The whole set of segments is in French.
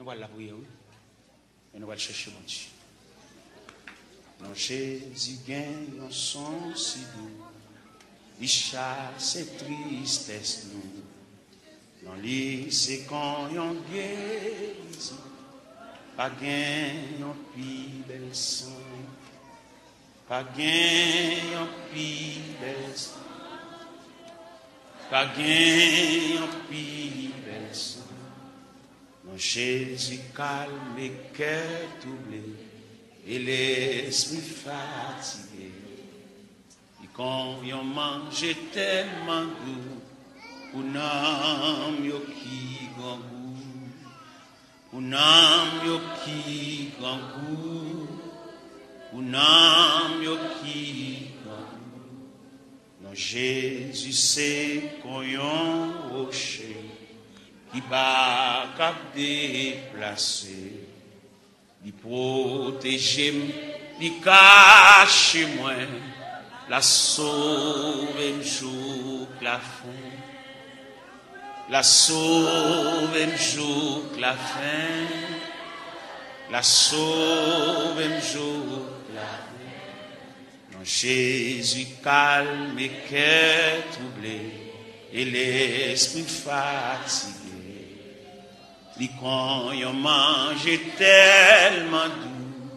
voilà la prière, oui. Et nous allons chercher mon Dieu. Non, Jésus gagne un son si doux. Il chasse et tristesse nous. Dans l'île, c'est quand on guérit. Pas gagne un plus bel son. Pas gagne un plus bel son. Pas gagne un plus bel son. Non, Jésus calme les cœurs troublés et l'esprit fatigué. Et quand on mange tellement doux, pour n'am yo qui grand goût, pour n'am yo qui grand goût, pour n'am yo qui grand goût. Non, Jésus c'est qu'on yon rocher qui va cap déplacer, il protège, il cache moi, la sauve un jour la fin, la sauve un jour la fin, la sauve un jour la fin. Non, Jésus calme et cœur troublé et l'esprit fatigué. Li quand yon mange tellement doux,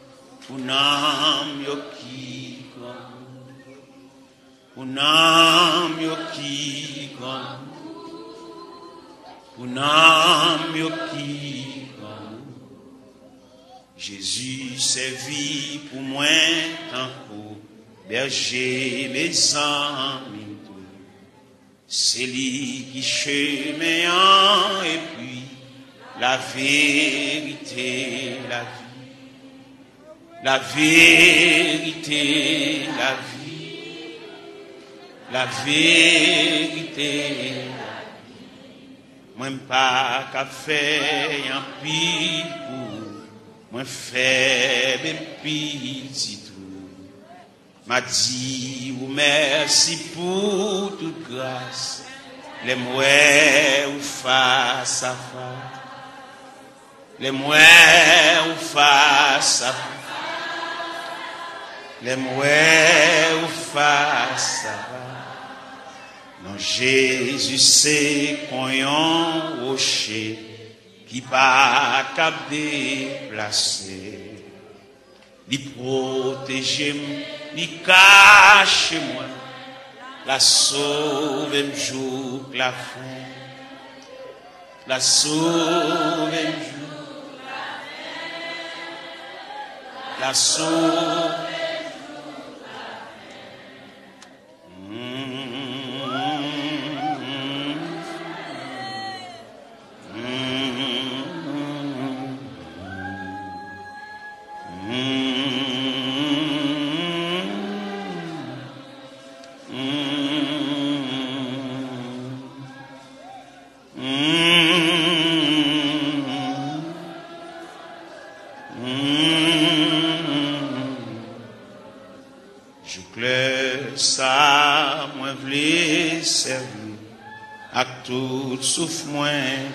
pour n'am yo qui grand, pour n'am yo qui grand, pour n'am yo qui grand. Jésus servit pour moi tant pour berger mes amis tout. C'est lui qui chemin et puis la vérité, la vie, la vérité, la vie, la vérité, la vie. Moi pas qu'à faire un pis pour, moi faible petit tout. M'a dit ou merci pour toute grâce, les mouets ou face à face. Les mouets ou face à les mouets ou face à non, Jésus c'est qu'on yon rocher qui pas cap déplacer, il protège, il cache moi, la sauve un jour la fin, la sauve un jour. La sauve. Tout souffle moins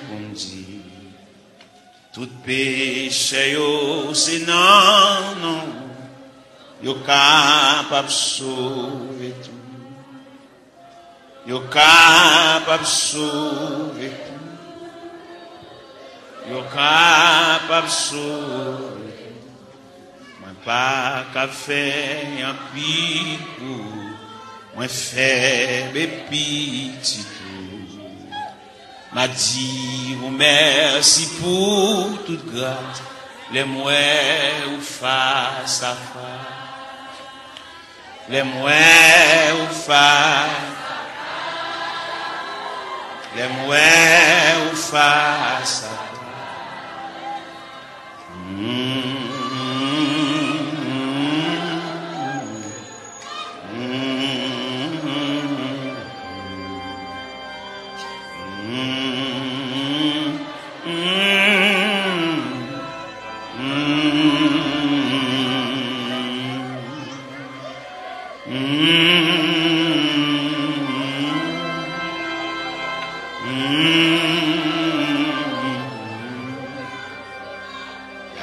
pour me dire, tout péché yo c'est non, non, yo capable sauver tout, yo capable sauver tout, yo capable sauver tout. Moi pas qu'à faire un pis pour, moi faible petit tout. M'a dit ou merci pour toute grâce, les mouets ou face à face, les mouets ou face, les mouets ou face à face.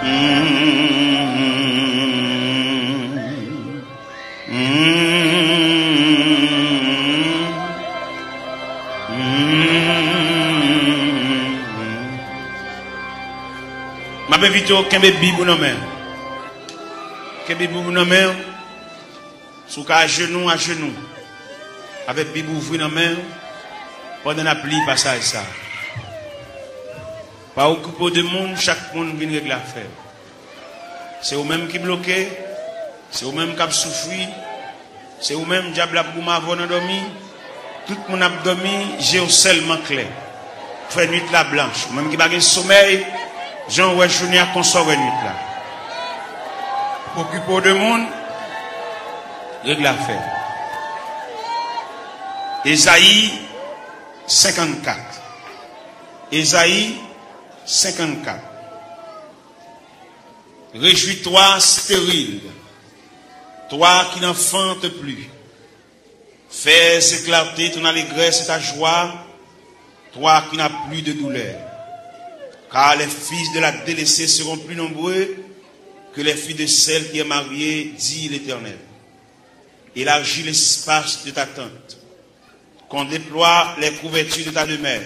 Ma bevito kembe bibou nan men. Kembe bibou nan men. Sou ka à genoux. Avec bibou ouvri nan men. Pendant la pluie passage ça. Pas occupé de monde, chaque monde vient régler l'affaire. C'est eux même qui bloqué, c'est eux même qui souffri, c'est eux même diable a pour m'avoir endormi. Tout le monde a dormi, j'ai seulement clair. Fait nuit la blanche, même qui n'a pas sommeil, Jean ouais journée à consort nuit là. Occupé de monde, règle l'affaire. Ésaïe 54. Ésaïe 54. Réjouis-toi stérile, toi qui n'enfantes plus. Fais éclater ton allégresse et ta joie, toi qui n'as plus de douleur. Car les fils de la délaissée seront plus nombreux que les filles de celle qui est mariée, dit l'Éternel. Élargis l'espace de ta tente, qu'on déploie les couvertures de ta demeure.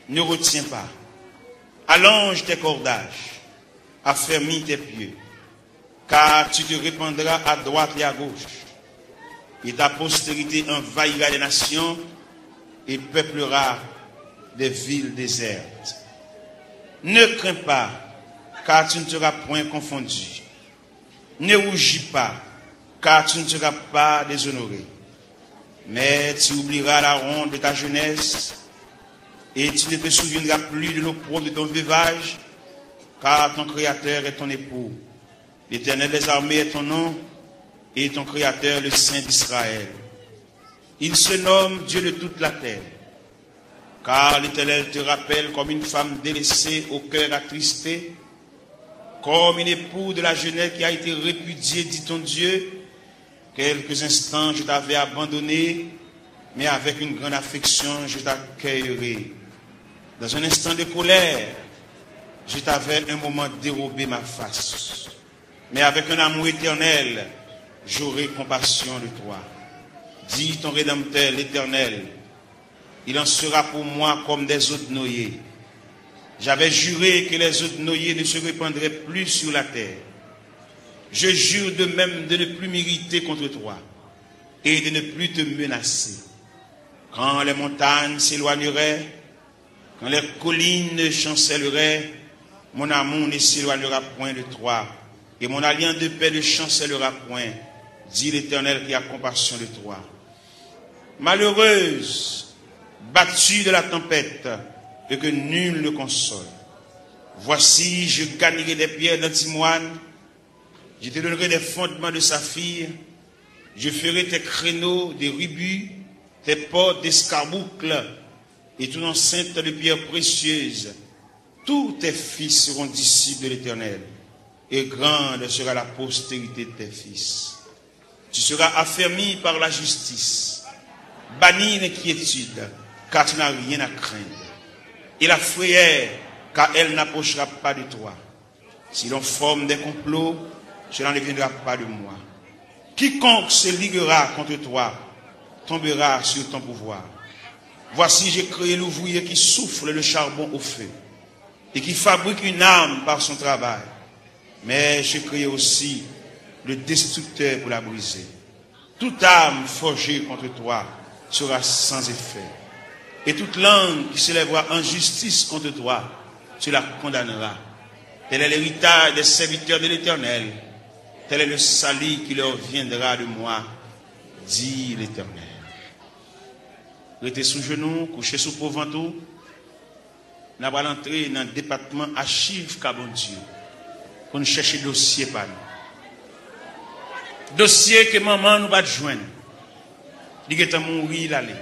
Ne retiens pas. Allonge tes cordages, affermis tes pieds, car tu te répandras à droite et à gauche, et ta postérité envahira les nations et peuplera des villes désertes. Ne crains pas, car tu ne seras point confondu. Ne rougis pas, car tu ne seras pas déshonoré. Mais tu oublieras la ronde de ta jeunesse, et tu ne te souviendras plus de l'opprobre de ton veuvage, car ton Créateur est ton époux. L'Éternel des armées est ton nom, et ton Créateur le Saint d'Israël. Il se nomme Dieu de toute la terre, car l'Éternel te rappelle comme une femme délaissée au cœur attristé, comme une épouse de la jeunesse qui a été répudiée, dit ton Dieu. Quelques instants je t'avais abandonné, mais avec une grande affection je t'accueillerai. Dans un instant de colère, je t'avais un moment dérobé ma face. Mais avec un amour éternel, j'aurai compassion de toi. Dis ton Rédempteur, l'Éternel, il en sera pour moi comme des eaux de noyer. J'avais juré que les eaux de noyer ne se répandraient plus sur la terre. Je jure de même de ne plus m'irriter contre toi et de ne plus te menacer. Quand les montagnes s'éloigneraient, quand les collines chancelleraient, mon amour ne s'éloignera point de toi, et mon alliance de paix ne chancellera point, dit l'Éternel qui a compassion de toi. Malheureuse, battue de la tempête, et que nul ne console. Voici, je gagnerai des pierres d'antimoine, je te donnerai des fondements de saphir, je ferai tes créneaux des rubis, tes portes d'escarboucles, et ton enceinte de pierres précieuses. Tous tes fils seront disciples de l'Éternel, et grande sera la postérité de tes fils. Tu seras affermi par la justice, banni l'inquiétude, car tu n'as rien à craindre. Et la frayeur, car elle n'approchera pas de toi. Si l'on forme des complots, cela ne viendra pas de moi. Quiconque se liguera contre toi tombera sur ton pouvoir. Voici, j'ai créé l'ouvrier qui souffle le charbon au feu et qui fabrique une arme par son travail. Mais j'ai créé aussi le destructeur pour la briser. Toute arme forgée contre toi sera sans effet. Et toute langue qui s'élèvera en justice contre toi, tu la condamneras. Tel est l'héritage des serviteurs de l'Éternel. Tel est le salut qui leur viendra de moi, dit l'Éternel. Restez sous genoux, couchez sous pauvre-ventou. Nous allons entrer dans le département archives Cabon Dieu pour nous chercher dossier par nous. Dossier que maman nous va joindre. Il est mourir l'aller.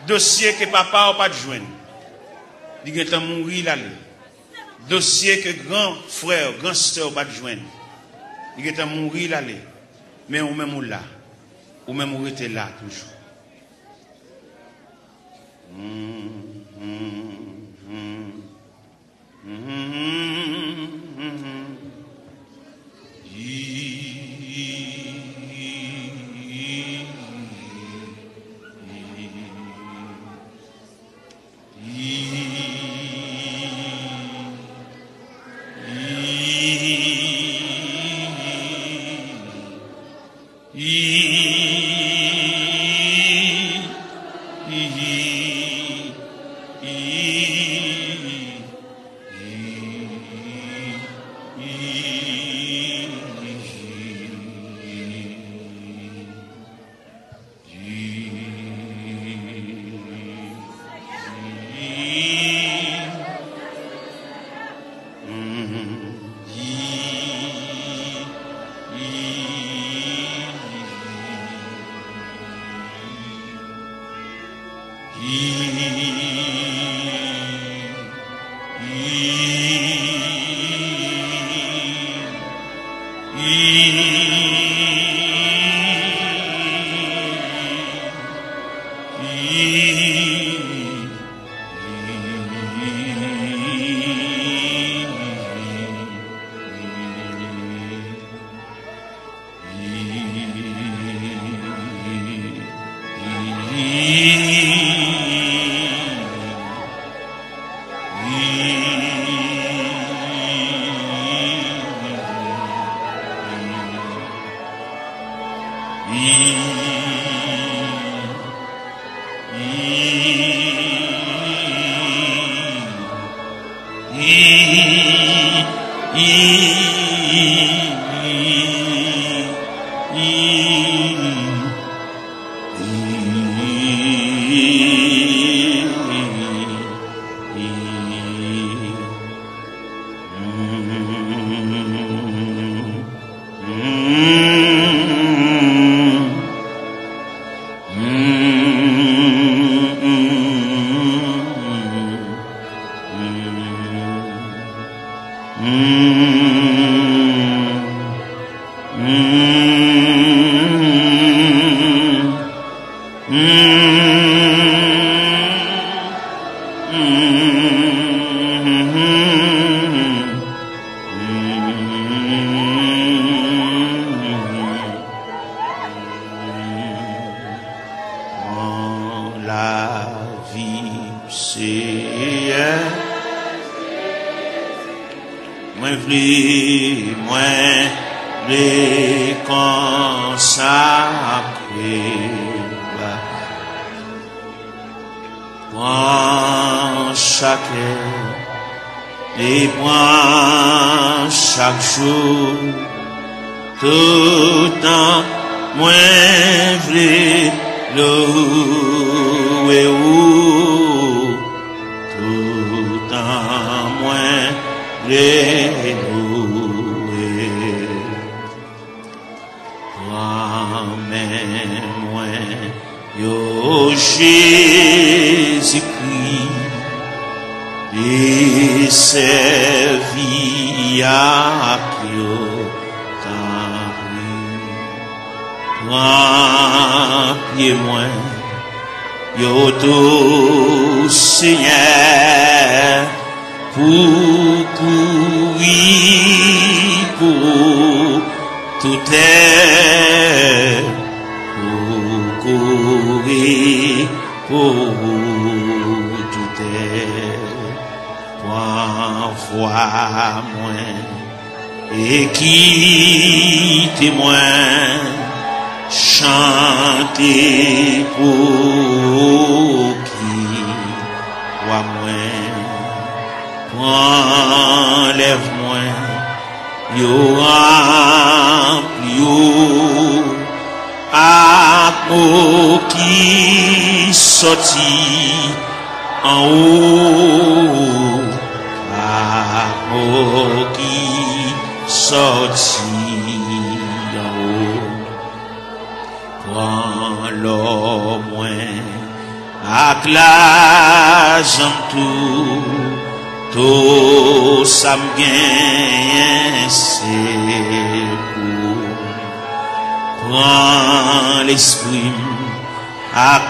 Dossier que papa n'a pas joindre. Il est mourir l'aller. Dossier que grand frère, grand sœur pas joindre. Il est mourir l'aller. Mais ou même là. Ou même ou était là toujours.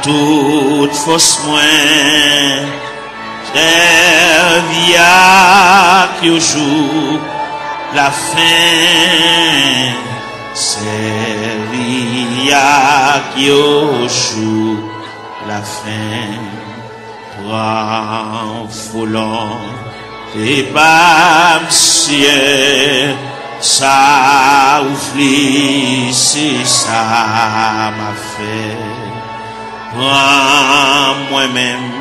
Toute force moins servia qui au jour la fin servia qui au jour la fin toi volant et pas monsieur ça ouvrit c'est ça m'a fait moi-même,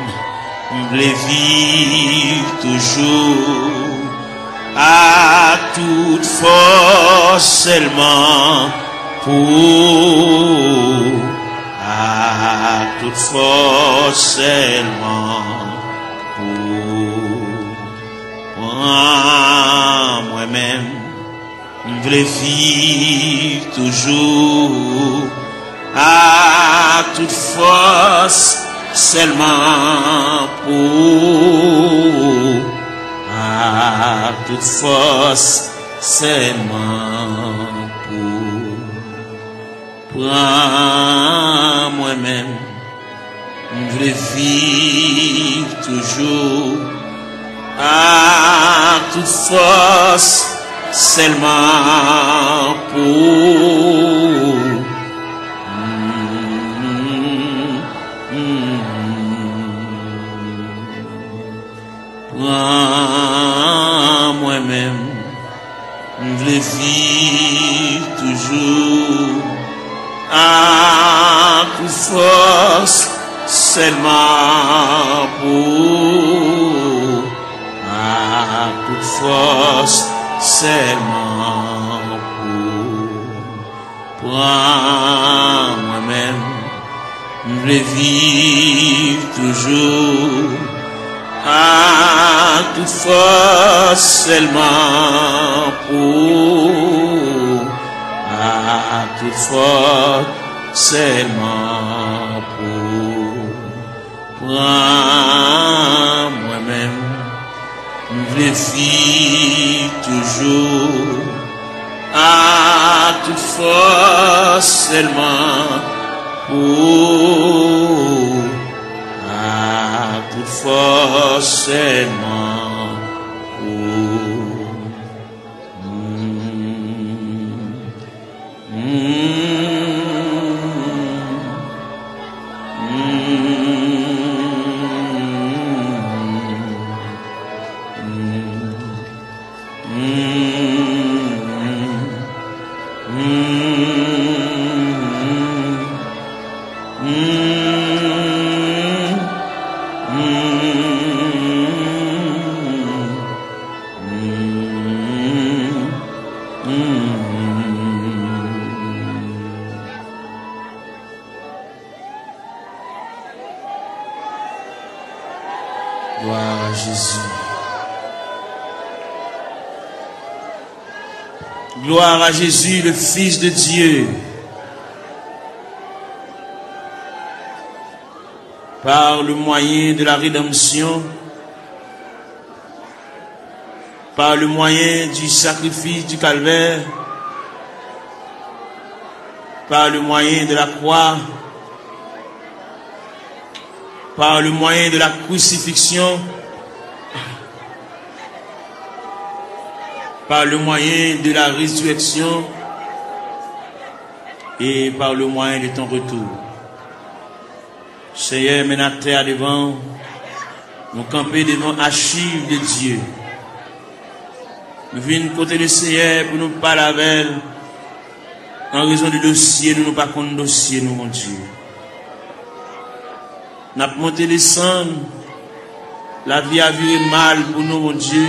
je vivre toujours à toute force seulement pour à toute force seulement pour moi-même, je veux vivre toujours à toute force, seulement pour, à toute force, seulement pour. Prends moi-même, je veux vivre toujours à toute force, seulement pour. Prends moi-même, je veux vivre toujours à toute force, seulement pour, à toute force, seulement pour. Prends moi-même, je veux vivre toujours à toute force, seulement pour, à toute force, seulement pour. Prends moi-même, je veux vivre toujours à toute force, seulement pour, à toute force, seulement pour. Gloire à Jésus. Gloire à Jésus, le Fils de Dieu. Par le moyen de la rédemption, par le moyen du sacrifice du calvaire, par le moyen de la croix, par le moyen de la crucifixion, par le moyen de la résurrection et par le moyen de ton retour. Seigneur, mets la terre devant, nous camper devant archives de Dieu. Nous venons côté le Seigneur pour nous parler avec elle. En raison du dossier, nous pas contre dossier, nous, mon Dieu. Nous avons monté les cendres. La vie a viré mal pour nous, mon Dieu.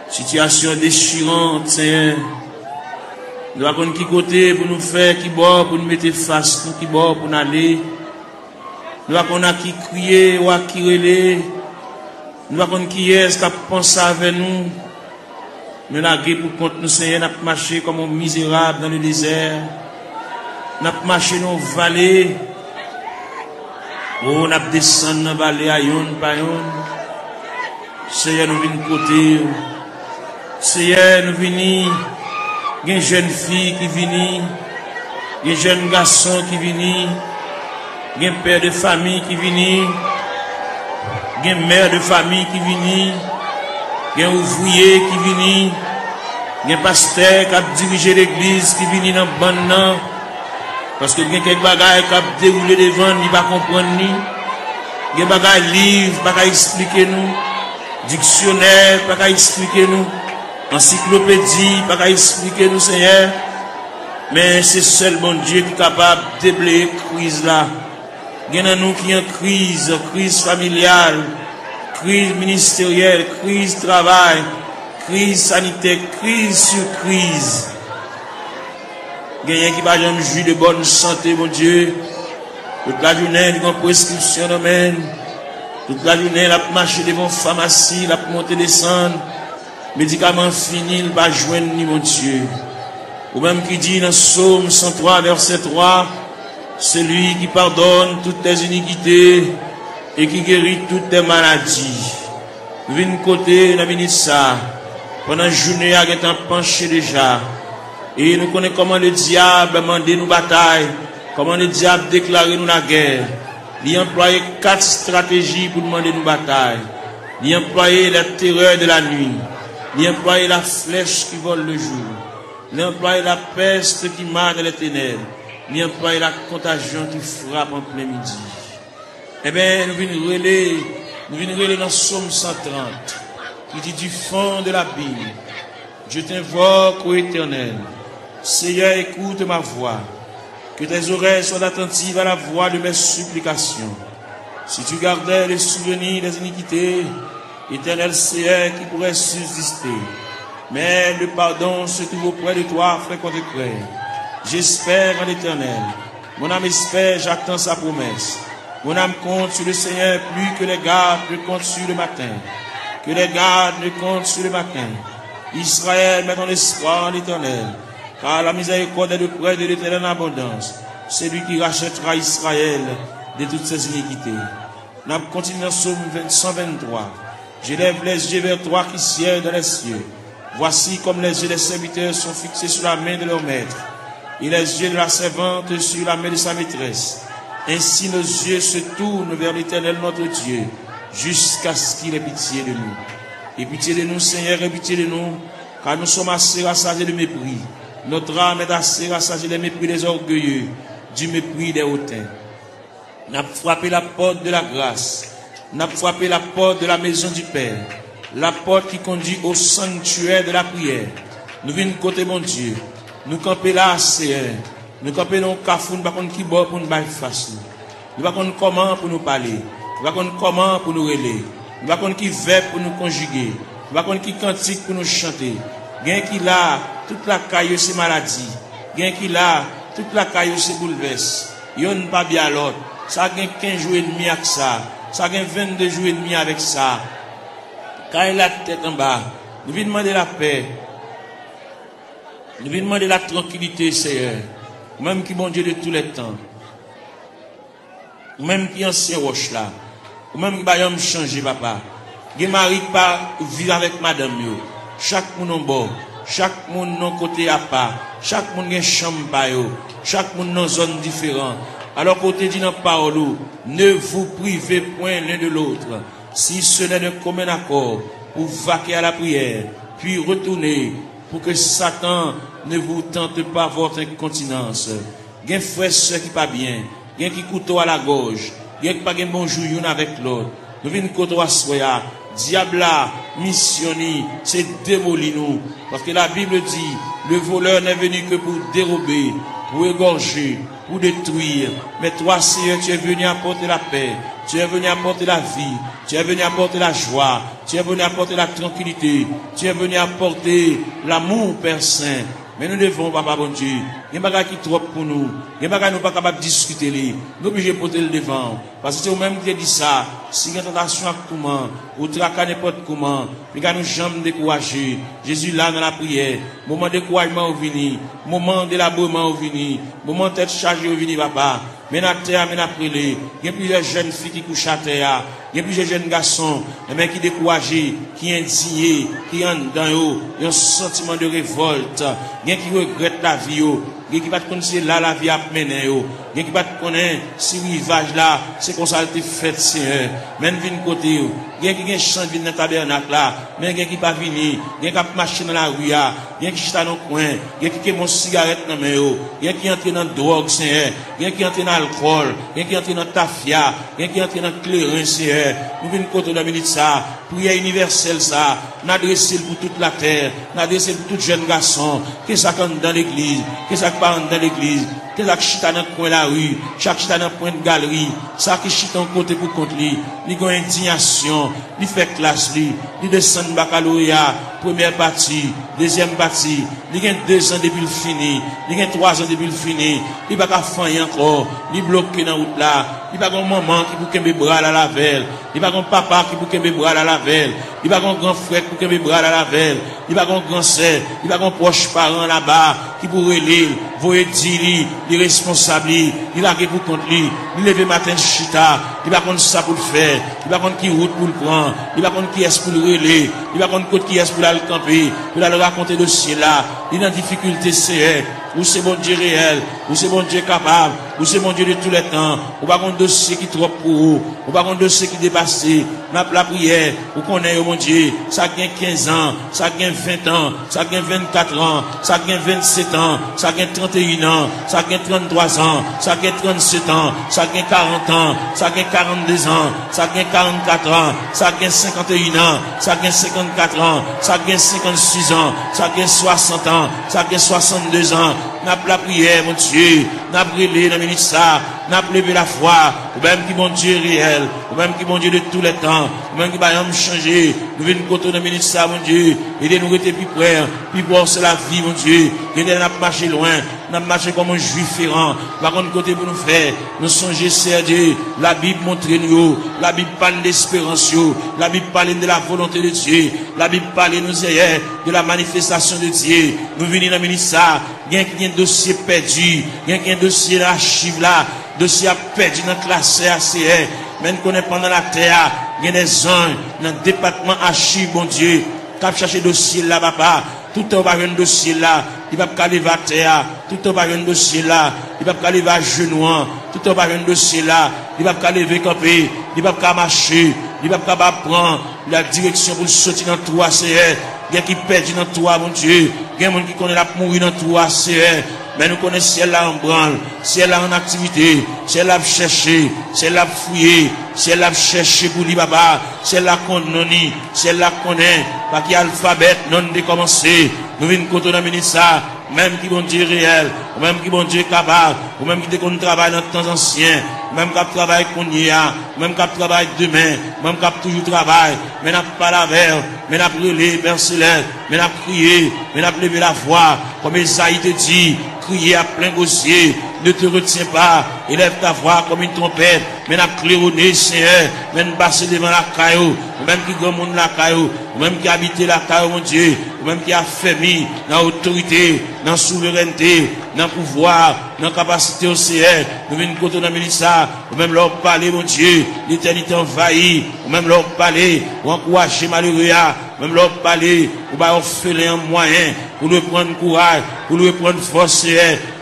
Situation déchirante, Seigneur. Nous avons qui côté pour nous faire, qui bord pour nous mettre face, qui bord pour nous aller. Nous avons qui crier ou qui relais. Nous avons qui est-ce qui a pensé avec nous. Nous avons pour compte nous, Seigneur, nous avons marché comme un misérable dans le désert. Nous avons marché dans les vallées. Oh, nous avons descendu dans la vallée à yon par yon. Seigneur, nous venons côté. Seigneur, nous venons. Il y a une jeune fille qui vient. Il y a un jeune garçon qui vient. Il y a un père de famille qui vient. Il y a une mère de famille qui vient. Il y a un ouvrier qui vient. Il y a un pasteur qui a dirigé l'église qui vient dans le bon. Parce que il y a quelques bagages qui ont déroulé devant, il ne va pas comprendre. Il y a des bagages livres, pas qu'à expliquer nous. Dictionnaire, pas qu'à expliquer nous. Encyclopédie, pas qu'à expliquer nous, Seigneur. Mais c'est seulement Dieu qui est capable de déblayer la crise là. Il y en a nous qui ont une crise familiale, crise ministérielle, crise travail, crise sanitaire, crise sur crise. Il y a qui va jamais jouir de bonne santé, mon Dieu. Toute la journée, il y a une prescription domaine. Toute la journée, il a marché devant la pharmacie, il a monté descendre. médicament fini, il va joindre ni mon Dieu. Ou même qui dit dans Psaume 103, verset 3, celui qui pardonne toutes tes iniquités et qui guérit toutes tes maladies. Nous venons côté, nous venons ça. Pendant la journée, nous sommes penchés déjà. Et nous connaissons comment le diable a demandé nous bataille, comment le diable déclare nous la guerre. Il a employé 4 stratégies pour demander nous bataille. Il a employé la terreur de la nuit. Il a employé la flèche qui vole le jour. Il a employé la peste qui marque les ténèbres. Il a employé la contagion qui frappe en plein midi. Eh bien, nous venons relire dans Psaume 130, qui dit du fond de la Bible, je t'invoque, ô Éternel. Seigneur, écoute ma voix. Que tes oreilles soient attentives à la voix de mes supplications. Si tu gardais les souvenirs des iniquités, Éternel Seigneur, qui pourrait subsister. Mais le pardon se trouve auprès de toi, frère contre-frère. J'espère en l'Éternel. Mon âme espère, j'attends sa promesse. Mon âme compte sur le Seigneur plus que les gardes ne comptent sur le matin. Que les gardes ne comptent sur le matin. Israël, met ton espoir en l'Éternel. Car la miséricorde est de près de l'Éternel en abondance. C'est lui qui rachètera Israël de toutes ses iniquités. Nous continuons Psaume 123. J'élève les yeux vers toi qui sièges dans les cieux. Voici comme les yeux des serviteurs sont fixés sur la main de leur maître, et les yeux de la servante sur la main de sa maîtresse. Ainsi nos yeux se tournent vers l'Éternel notre Dieu, jusqu'à ce qu'il ait pitié de nous. Et pitié de nous, Seigneur, et pitié de nous, car nous sommes assez rassasiés de mépris. Notre âme est assez rassasiée des mépris des orgueilleux, du mépris des hautains. N'a frappé la porte de la grâce, n'a frappé la porte de la maison du Père, la porte qui conduit au sanctuaire de la prière. Nous venons côté mon Dieu, nous camper là, Seigneur. Nous camper dans le cafou, nous ne savons pas qui bord pour nous battre face. Nous ne savons pas comment pour nous parler. Nous ne savons pas comment pour nous relayer. Nous ne savons pas qui verbe pour nous conjuguer. Nous ne savons pas qui cantique pour nous chanter. Gain qui là, toute la caille c'est maladie. Gain qui là, toute la caille c'est bouleverse. Yon pas bien l'autre. Ça gagne 15 jours et demi avec ça. Ça gagne 22 jours et demi avec ça. Quand il a la tête en bas, nous venons demander la paix. Nous venons demander la tranquillité, Seigneur. Même qui bon Dieu de tous les temps. Même qui ancien roche là. Ou même qui va me changer, papa. Qui mari pas vivre avec madame yo. Chaque monde en bord. Chaque monde non côté à part. Chaque monde une chambre pa yo. Chaque monde dans zone différente. Alors côté dit dans parole, ne vous privez point l'un de l'autre. Si ce n'est d'un commun accord, pour vaquer à la prière, puis retourner, pour que Satan ne vous tente pas votre incontinence. Gen frère soeur qui pas bien, gen qui couteau à la gorge, gen qui pas gen bonjour yon avec l'autre. Nous venons côté à soya, diable missionné, c'est démolir nous. Parce que la Bible dit, le voleur n'est venu que pour dérober, pour égorger, pour détruire. Mais toi, Seigneur, tu es venu apporter la paix. Tu es venu apporter la vie. Tu es venu apporter la joie. Tu es venu apporter la tranquillité. Tu es venu apporter l'amour, Père Saint. Mais nous devons, papa bon Dieu, il y a des bagages qui trop pour nous. Il y a des bagages qui nous pas capables de discuter. Nous sommes obligés de porter le devant. Parce que c'est vous-même qui dit ça. Si il y a une tentation à comment, ou traquer n'importe comment, puis nous jamais décourager. Jésus là dans la prière. Moment de découragement au vini. Moment d'élaboration au vini. Moment de tête chargée au vini, papa. Mais à terre, mais après les. Il y a plusieurs jeunes filles qui couchent à terre. Il y a plusieurs jeunes garçons, mais qui découragés, qui indignés, qui ont dans eux, un sentiment de révolte. Il y a qui regrettent la vie. Il y a qui va te connaître là la vie à mener. Il y a qui va te connaître si rivage là, c'est comme ça a été fait, Seigneur. Même vin côté. Il y a qui chante vin dans le tabernacle là, mais il y a qui pas venir. Il y a qui marcher dans la rue. Il y a qui chita dans le coin. Il y a qui mon cigarette dans mes mains. Il y a qui entre dans la drogue, Seigneur. Il y a qui entre dans l'alcool. Il y a qui entre dans tafia. Il y a qui entre dans le clairin, Seigneur. Nous venons côté de la minute ça. Prière universelle ça. N'adresser pour toute la terre. N'adresser pour tout jeune garçon. Qui ça dans l'église. Qui ça part dans l'église. Qui ça chita dans le coin de la rue. Chaque chita dans le point de galerie. Ça qui chita en côté pour contre lui. Il y a indignation. Il fait classe lui. Il descend baccalauréat. première partie, deuxième partie, il y a 2 ans depuis le fini, il y a 3 ans depuis le fini, il va pas faire encore, il bloqué dans la route là, il va pas un maman qui pour qu'un bras à la velle, il va pas un papa qui pour qu'un bras à la velle, il va pas un grand frère pour qu'un bras à la velle, il va pas un grand sœur, il va pas un proche parent là-bas qui pourrait lire, voyer dire, les responsables, il a pour compte lui, il lever matin chita, il va prendre ça pour le faire, il va prendre qui route pour le prendre, il va prendre qui est pour le relais, il va prendre qui est pour aller camper, pour aller raconter le dossier là, il a une difficulté c'est ou c'est bon Dieu réel, ou c'est bon Dieu capable, ou c'est bon Dieu de tous les temps, ou pas un dossier qui est trop pour vous, ou pas un dossier qui est dépassé, n'a pas la prière, ou qu'on est, mon Dieu, ça gagne 15 ans, ça gagne 20 ans, ça gagne 24 ans, ça gagne 27 ans, ça gagne 31 ans, ça gagne 33 ans, ça gagne 37 ans, ça gagne 40 ans, ça gagne 42 ans, ça gagne 44 ans, ça gagne 51 ans, ça gagne 54 ans, ça gagne 56 ans, ça gagne 60 ans, ça gagne 62 ans, n'a pas la prière, mon Dieu, n'a pas brûlé dans le ministère, n'a pas levé la foi, ou même qui mon Dieu réel, ou même qui mon Dieu de tous les temps, ou même qui va rien changer, nous venons côté dans le ministère, mon Dieu, et nous rester plus près, puis voir c'est la vie, mon Dieu, et nous n'a pas marché loin, n'a pas marché comme un juif errant, par contre côté pour nous faire, nous songer, c'est Dieu, la Bible montre nous, la Bible parle d'espérance, la Bible parle de la volonté de Dieu, la Bible parle nous hier de la manifestation de Dieu, nous venons dans le ministère, il y a un dossier perdu, il y a un dossier d'archive là, dossier perdu dans la classe ACR, même qu'on est pendant la terre, il y a des anges dans le département archive, bon Dieu, qui a cherché dossier là, papa, tout le temps va un dossier là, il va pas aller à terre, tout le temps va un dossier là, il va pas aller à genoux, tout le temps va un dossier là, il va pas lever camper, il va pas marcher, il va pas prendre la direction pour sortir dans le 3CR. Il y a qui perdent dans toi, mon Dieu. Il y a des gens qui connaissent la mourir dans toi, c'est mais nous connaissons ciel là en branle, ciel là en activité, ciel là chercher, ciel là fouiller, ciel là chercher pour lui, papa, ciel là qu'on non, ciel là connaît, pas qu'il y a alphabet non décommencé. Nous venons contre le ministère, même qui bon Dieu réel, ou même qui bon Dieu capable, ou même qui déconne travail dans le temps ancien, même qui travaille qu'on y a, même qui travaille demain, même qui toujours travaille, mais n'a pas la verre, mais n'a brûlé, Père Céleste, mais n'a crié, mais n'a levé la voix, comme Esaïe te dit, crier à plein gosier, ne te retiens pas, élève ta voix comme une trompette, mais n'a claironné, Seigneur, mais n'a passé devant la caillou, ou même qui grand monde la caillou, ou même qui habite la caillou, mon Dieu, ou même qui a fermé dans l'autorité, dans la souveraineté, dans le pouvoir, dans la capacité au Seigneur, nous venons côté dans le ministère, ou même leur parler, mon Dieu, l'éternité envahie, ou même leur parler, ou encourager malheureux, même leur parler, ou bien offrir un moyen, pour lui prendre courage, pour lui prendre force,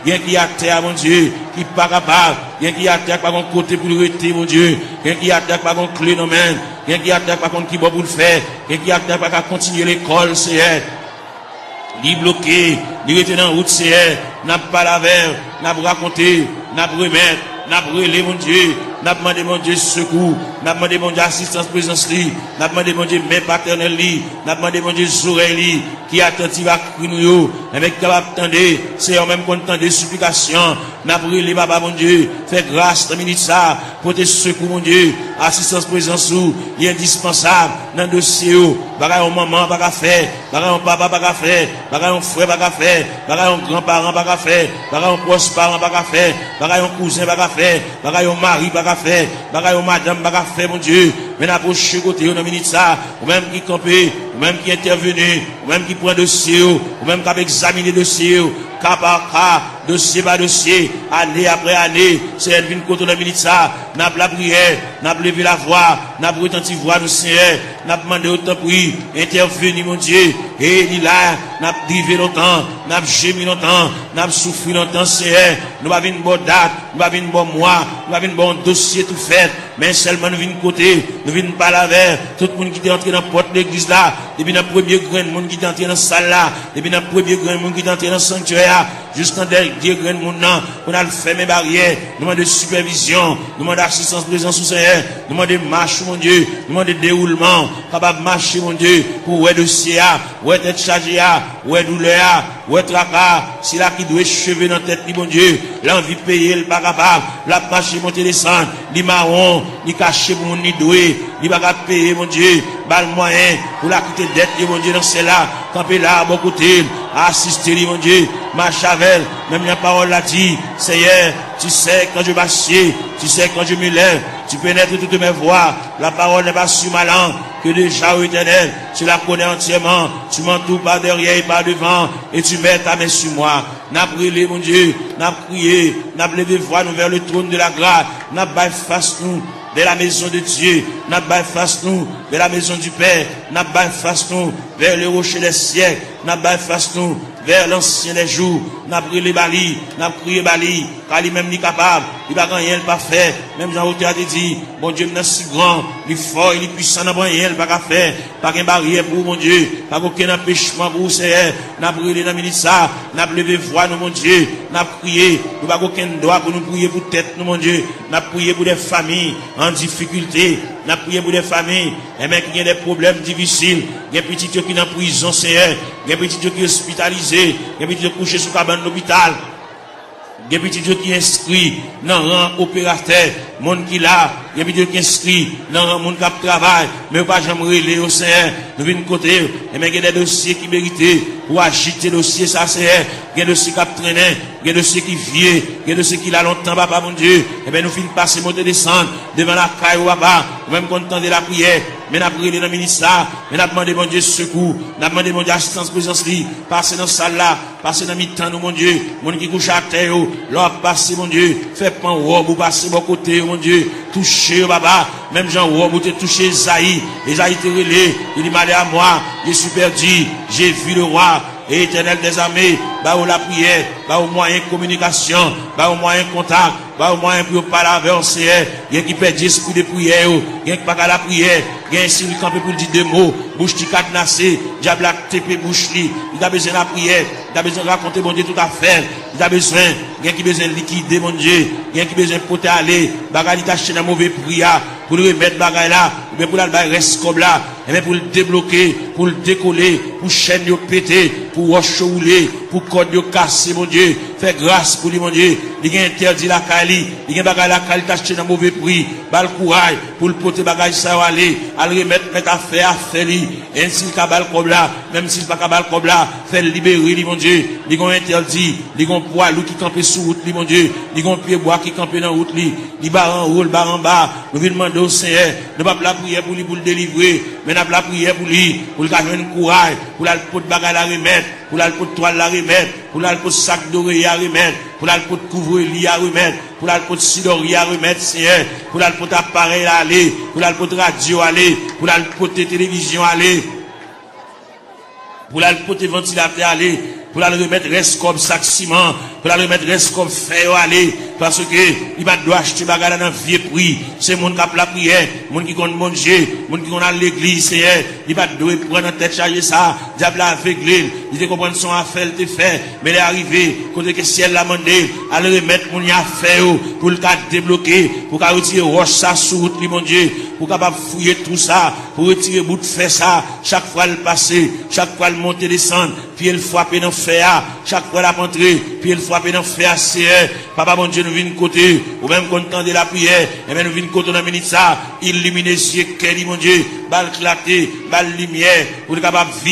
bien qui a terre, mon Dieu, qui pas capable, bien qui a terre par un côté pour le rester, mon Dieu, bien qui a terre par un clé dans main, bien qui a terre par contre qui va pour le faire, bien qui a terre par continuer l'école, c'est ni bloqué, ni rester dans la route, c'est n'a pas la verre, n'a pas raconté, n'a pas remettre, n'a pas relé, mon Dieu, n'a pas demandé, mon Dieu, secours, n'a pas demandé, mon Dieu, assistance, présence, n'a pas demandé, mon Dieu, main paternelle, n'a pas demandé, mon Dieu, oreilles, qui attentive à crier, avec qui va attendre, c'est en même content des supplications, n'a pas relé, papa, mon Dieu, fais grâce, termine ça, pour tes secours, mon Dieu, assistance, présence, il est indispensable, dans le dossier, bagaille, maman, pas qu'à faire, bagaille, papa, pas qu'à faire, bagaille, frère, pas qu'à faire, bagaille, grand-parent, pas qu'à faire, bagaille, proche parent, pas qu'à faire, bagaille, cousin, pas qu'à faire, bagaille, mari, pas qu'à faire, bagaille, madame, pas qu'à faire, mon Dieu, mais n'approche côté, on a mis ça, ou même qui campé, ou même qui intervenu, ou même qui prend dossier, ou même qui a examiné dossier, cas par cas, dossier par dossier, année après année, c'est elle qui vient contre le ministère, n'a pas la prière, n'a pas levé la voix, n'a pas retenti voix du Seigneur, n'a pas demandé autant prix, intervenu, mon Dieu, et il là, n'a pas drivé longtemps, n'a pas gémi longtemps, n'a pas souffert longtemps, Seigneur, nous avons une bonne date, nous avons une bonne mois, nous avons un bon dossier tout fait, mais seulement nous venons côté, nous venons pas la vers, tout le monde qui est entré dans la porte de l'église là, depuis le premier grain, le monde qui est entré dans la salle là, depuis le premier grain, le monde qui est entré dans le sanctuaire, jusqu'en dernier grain de mon nom, on a le fait mes barrières, nous demandons de supervision, nous demandons d'assistance présence sous Seigneur, nous demandons de marche, mon Dieu, nous demandons de déroulement, capable de marcher, mon Dieu, pour ouais dossier, ouais tête chargée, ouais douleur, ouais tracas, si là qui doit cheveux dans la tête, mon Dieu, l'envie de payer, le pas capable, la marche, monter, descendre, ni marron, ni caché pour mon ni doué, ni pas capable payer, mon Dieu, bal moyen, pour la quitter dette, mon Dieu, dans celle-là, camper là, bon côté, assister, mon Dieu, marche avec, même la parole l'a dit, Seigneur, tu sais quand je m'assieds, tu sais quand je me lève, tu pénètres toutes mes voies, la parole n'est pas sur ma langue, que déjà, ô Éternel, tu la connais entièrement, tu m'entoures par derrière et par devant, et tu mets ta main sur moi. N'a brûlé, mon Dieu, n'a prié, n'a levé voix nous vers le trône de la grâce, n'a baillé face nous vers la maison de Dieu, n'a baillé face nous vers la maison du Père, n'a baillé face nous vers le rocher des siècles, n'a baillé face nous vers l'ancien des jours, n'a brûlé Bali, n'a prié Bali, car lui-même n'est capable, il va rien pas faire, même Jean-Hauté a dit, mon Dieu, il si grand, il est fort, il est puissant, n'a rien pas faire, pas qu'un barrière pour mon Dieu, pas aucun empêchement pour Seigneur, n'a brûlé dans le ça, n'a levé voix, nous, mon Dieu, n'a prié, nous pas aucun droit pour nous prier pour tête, nous, mon Dieu, n'a prié pour des familles en difficulté, n'a prié pour des familles, et même qui ont des problèmes difficiles, il y a des petits qui sont en prison, Seigneur, il y a des petits qui sont hospitalisés, il y a des petits qui sont couchés sous cabane de l'hôpital. Il y a des petits qui sont inscrits dans le rang opérateur, monde qui là, il y a des petits qui sont inscrits dans le rang monde qui travaille, mais pas jamais relais au Seigneur, nous venons côté, et mais il y a des dossiers qui méritent pour agiter le dossier, ça Seigneur, il y a des dossiers qui traînent, il y a des dossiers qui viennent, il y a des dossiers qui là longtemps, papa mon Dieu, et bien nous finissons passer, monter, descendre, devant la caille, papa, même content de la prière, mais nous avons prié dans le ministère, mais nous avons demandé mon Dieu secours, nous avons demandé mon Dieu assistance, présence, passer dans la salle là, passer dans le mi-temps, nous, mon Dieu, mon qui couche à terre, l'or passer, mon Dieu, fait pan robe ou passer bon côté, mon Dieu, toucher, papa, même Jean robe ou te toucher Esaïe, Esaïe te relé, il dit, malé à moi, j'ai super dit, j'ai vu le roi, et Éternel des armées, bah où la prière, bah au moyen de communication, bah au moyen de contact, bah au moyen pour parler avec le Seigneur, il y a qui perd l'esprit de prière, il y a qui pas la prière, il y a un s'il campé pour dire deux mots, bouche qui cadenassé, diable a TP bouche li, il a besoin de la prière, il a besoin de raconter mon Dieu tout à fait, il a besoin, il y a qui besoin de liquider mon Dieu, il y a qui besoin de porter aller, bagarre t'acheter dans mauvais prière, pour le remettre bagarre là, ou bien pour la reste comme là, et bien pour le débloquer, pour le décoller, pour chaîne yo péter, pour rochouler, pour code yo casser mon Dieu, fais grâce pour lui mon Dieu, il y a interdit la Kali, il y a bagarre la Kali t'acheter dans mauvais prix, bal courage pour le porter bagarre ça aller, à le remettre mettre affaire lui, et s'il cabal comme là, même s'il pas cabal comme là, fait libérer lui mon Dieu, il y a interdit, il y a poids loup qui campe sous route lui mon Dieu, il y a pied bois qui campe dans route lui, il bar en haut, le bar en bas, nous venons demander au Seigneur, ne pas la prière pour lui pour le délivrer, mais n'a pas la prière pour lui, pour le gagner un courage, pour la pot de bagarre la remettre, pour la pot de toile la remettre, pour la pot de sac d'oreiller à remettre, pour la pot de couvre-lit à remettre, pour la pot de sidori à remettre, Seigneur, pour la pot d'appareil à aller, pour la pot de radio à aller, pour la pot de télévision à aller, pour la pot de ventilateur à aller, pour la remettre reste comme sac ciment, pour la remettre reste comme fer à aller, parce que il va doit acheter bagarre dans vieux prix, c'est mon qui a la prière, mon qui compte manger, mon qui compte à l'église, Seigneur, il va doit prendre en tête charger ça, diable aveuglé, il te comprendre son affaire, il te fait, mais il est arrivé, côté que ciel l'a demandé, à le remettre mon affaire, pour le cas débloquer, pour qu'à retirer roche ça sous route, mon Dieu, pour capable fouiller tout ça, pour retirer bout de fer ça, chaque fois le passer, chaque fois le monter, descendre, puis le frapper dans fer, chaque fois la rentrer, puis le frapper dans fer, Seigneur, papa mon Dieu, nous venons côté, ou même content de la prière, et même nous venons côté dans la minute ça, illuminer les yeux, quel mon Dieu, balle clarté, balle lumière, pour être capable de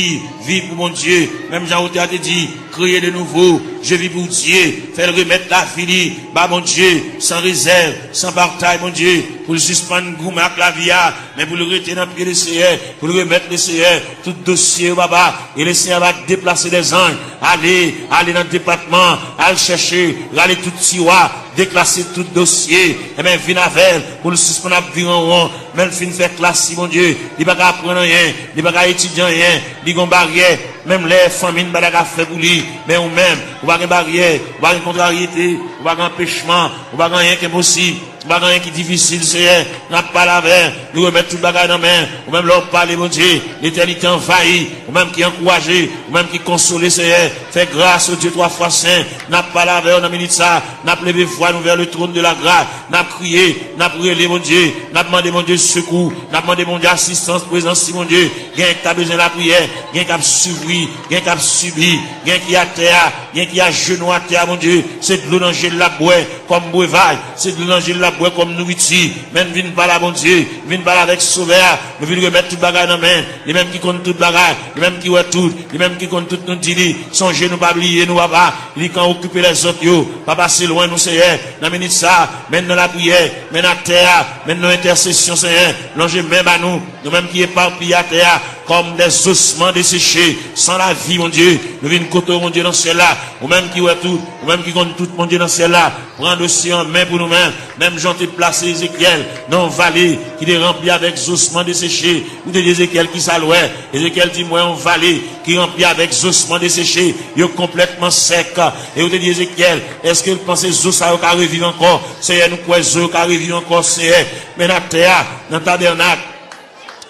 vivre pour mon Dieu, même Jean-Hauté a dit, créer de nouveau, je vis pour Dieu, faire remettre la fini, bah mon Dieu, sans réserve, sans bataille, mon Dieu, pour le suspendre, gourmet avec la vie, mais pour le retenir dans le pied du Seigneur, pour le remettre le Seigneur, tout dossier, baba, et le Seigneur va déplacer des anges, aller dans le département, aller chercher, aller tout tiroir, déclasser tout dossier, et bien, venir avec, pour le suspendre à vivre en rond, même fin faire classe, mon Dieu, il va pas apprendre rien, il va pas étudier rien, il va barrière, même les familles, il va pas faire pour lui, mais ou même, ou pas une barrière, ou pas une contrariété, ou pas un empêchement, ou pas rien qui est possible. Bagaille qui difficile, Seigneur. N'a pas la veine. Nous remettre tout bagaille dans la main. Ou même leur parler, mon Dieu. L'éternité envahie. Ou même qui encouragé. Ou même qui consolé, Seigneur. Fais grâce au Dieu 3 fois saint. N'a pas la veine, on a minute ça. N'a pas levé voix nous vers le trône de la grâce. N'a crié. N'a brûlé, mon Dieu. N'a demandé, mon Dieu, secours. N'a demandé, mon Dieu, assistance, présence, si mon Dieu. Gain qui a besoin de la prière. Gain qui a subi. Gain qui a subi. Gain qui a terre. Gain qui a genou à terre, mon Dieu. C'est de l'eau dans la boue comme breuvage. C'est de l'eau dans la boue comme nourriture. Même viens pas là, mon Dieu. Viens pas là avec sauveur. Nous venons remettre tout bagage dans la main. Les mêmes qui comptent tout bagage. Les mêmes qui voient tout. Les mêmes qui comptent tout nous dit. Songez nous pas oublier nous papa. Il quand occuper les autres yo. Papa c'est loin nous Seigneur. Dans minute ça. Maintenant la prière. Maintenant la terre. Maintenant l'intercession Seigneur. L'ange même à nous. Nous mêmes qui éparpillés à terre. Comme des ossements desséchés. Sans la vie mon Dieu. Nous venons côté mon Dieu dans celle-là. Ou même qui voient tout. Ou même qui comptent tout mon Dieu dans celle-là. Prendre aussi en main pour nous-mêmes. Même j'en ai placé Ézéchiel dans une vallée qui est remplie avec ossements desséchés. Ou de Ézéchiel qui s'allouait. Ézéchiel dit moi en vallée qui est remplie avec ossements desséchés. Il est complètement sec. Et vous dit Ézéchiel, est-ce que vous pensez que ça va revivre encore? C'est nous quoi ça va revivre encore, c'est mais dans la terre, dans le tabernacle,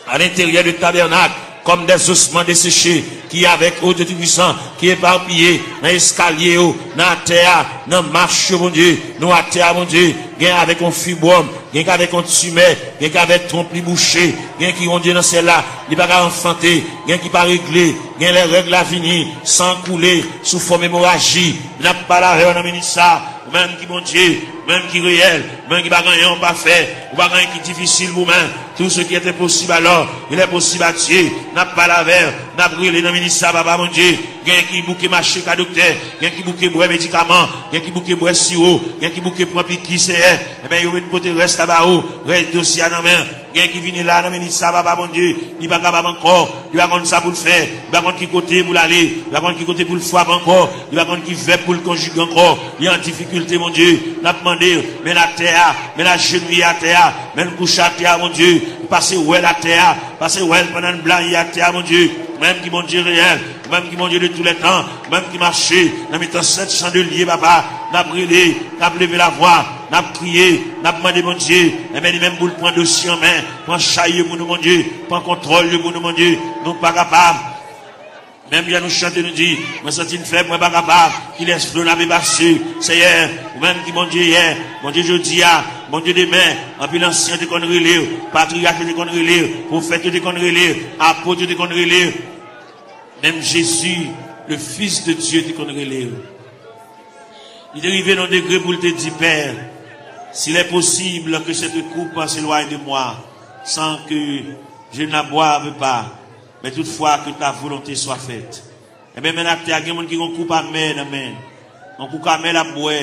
à l'intérieur du tabernacle, comme des ossements desséchés, qui avec eau de Tout-Puissant, qui est éparpillé, dans l'escalier, dans la terre, dans la marche, mon Dieu, dans la terre, mon Dieu, gain avec un fibrome, gain avec un tumeur, gain avec trompe bouché, gain qui, mon Dieu, dans celle-là, il n'est pas enfanté, gain qui pas réglé, gain les règles à venir, sans couler, sous forme hémorragie, n'a pas la réunion, on a ça, même qui, mon Dieu, même qui réel, même qui pas gagné, pas fait, ou pas gagné qui difficile pour même, tout ce qui était possible alors, il est possible à Dieu, n'a pas la verre, n'a brûlé dans le ministère, papa, mon Dieu, gain qui bouquet marché qu'à docteur, gain qui bouquet boire médicaments, gain qui bouquet boire sirop, gain qui bouquet prend piqui, c'est, eh ben, il y a une côté reste là-bas, reste dossier dans la main, gain qui vient là dans le ministère, papa, mon Dieu, il va capable encore, il va contre ça pour le faire, il va contre qui côté pour l'aller, il va contre qui côté pour le frapper encore, il va contre qui fait pour le conjuguer encore, il y a en difficulté, mon Dieu, n'a demandé, mais la terre, mais la genouille à terre, mais le couche à terre, mon Dieu, passer où est la terre, passer où est pendant le blanc à terre, mon Dieu, même qui mon Dieu réel, même qui mon Dieu de tous les temps, même qui marchait, dans mes 700 de liés, papa, n'a brûlé, n'a levé la voix, n'a crié, n'a demandé mon Dieu, et bien, même pour le prendre dossier en main, prendre chaille pour nous, mon Dieu, prendre contrôle pour nous, mon Dieu, nous pas capables. Même bien nous chanter, nous dit, moi senti une faible, moi pas capable, qui laisse flot n'avait passé, Seigneur, ou même qui mon Dieu hier, mon Dieu jeudi, mon Dieu demain, en plus l'ancien de qu'on relire, patriarche de qu'on relire, prophète de qu'on relire, apôtre de qu'on relire, même Jésus, le Fils de Dieu de qu'on relire. Il est arrivé dans un degré pour te dire, Père, s'il est possible que cette coupe s'éloigne de moi, sans que je ne la boive pas, mais toutefois que ta volonté soit faite. Et bien maintenant, il y a des gens qui ont coupe à main, on coupe à main la boire,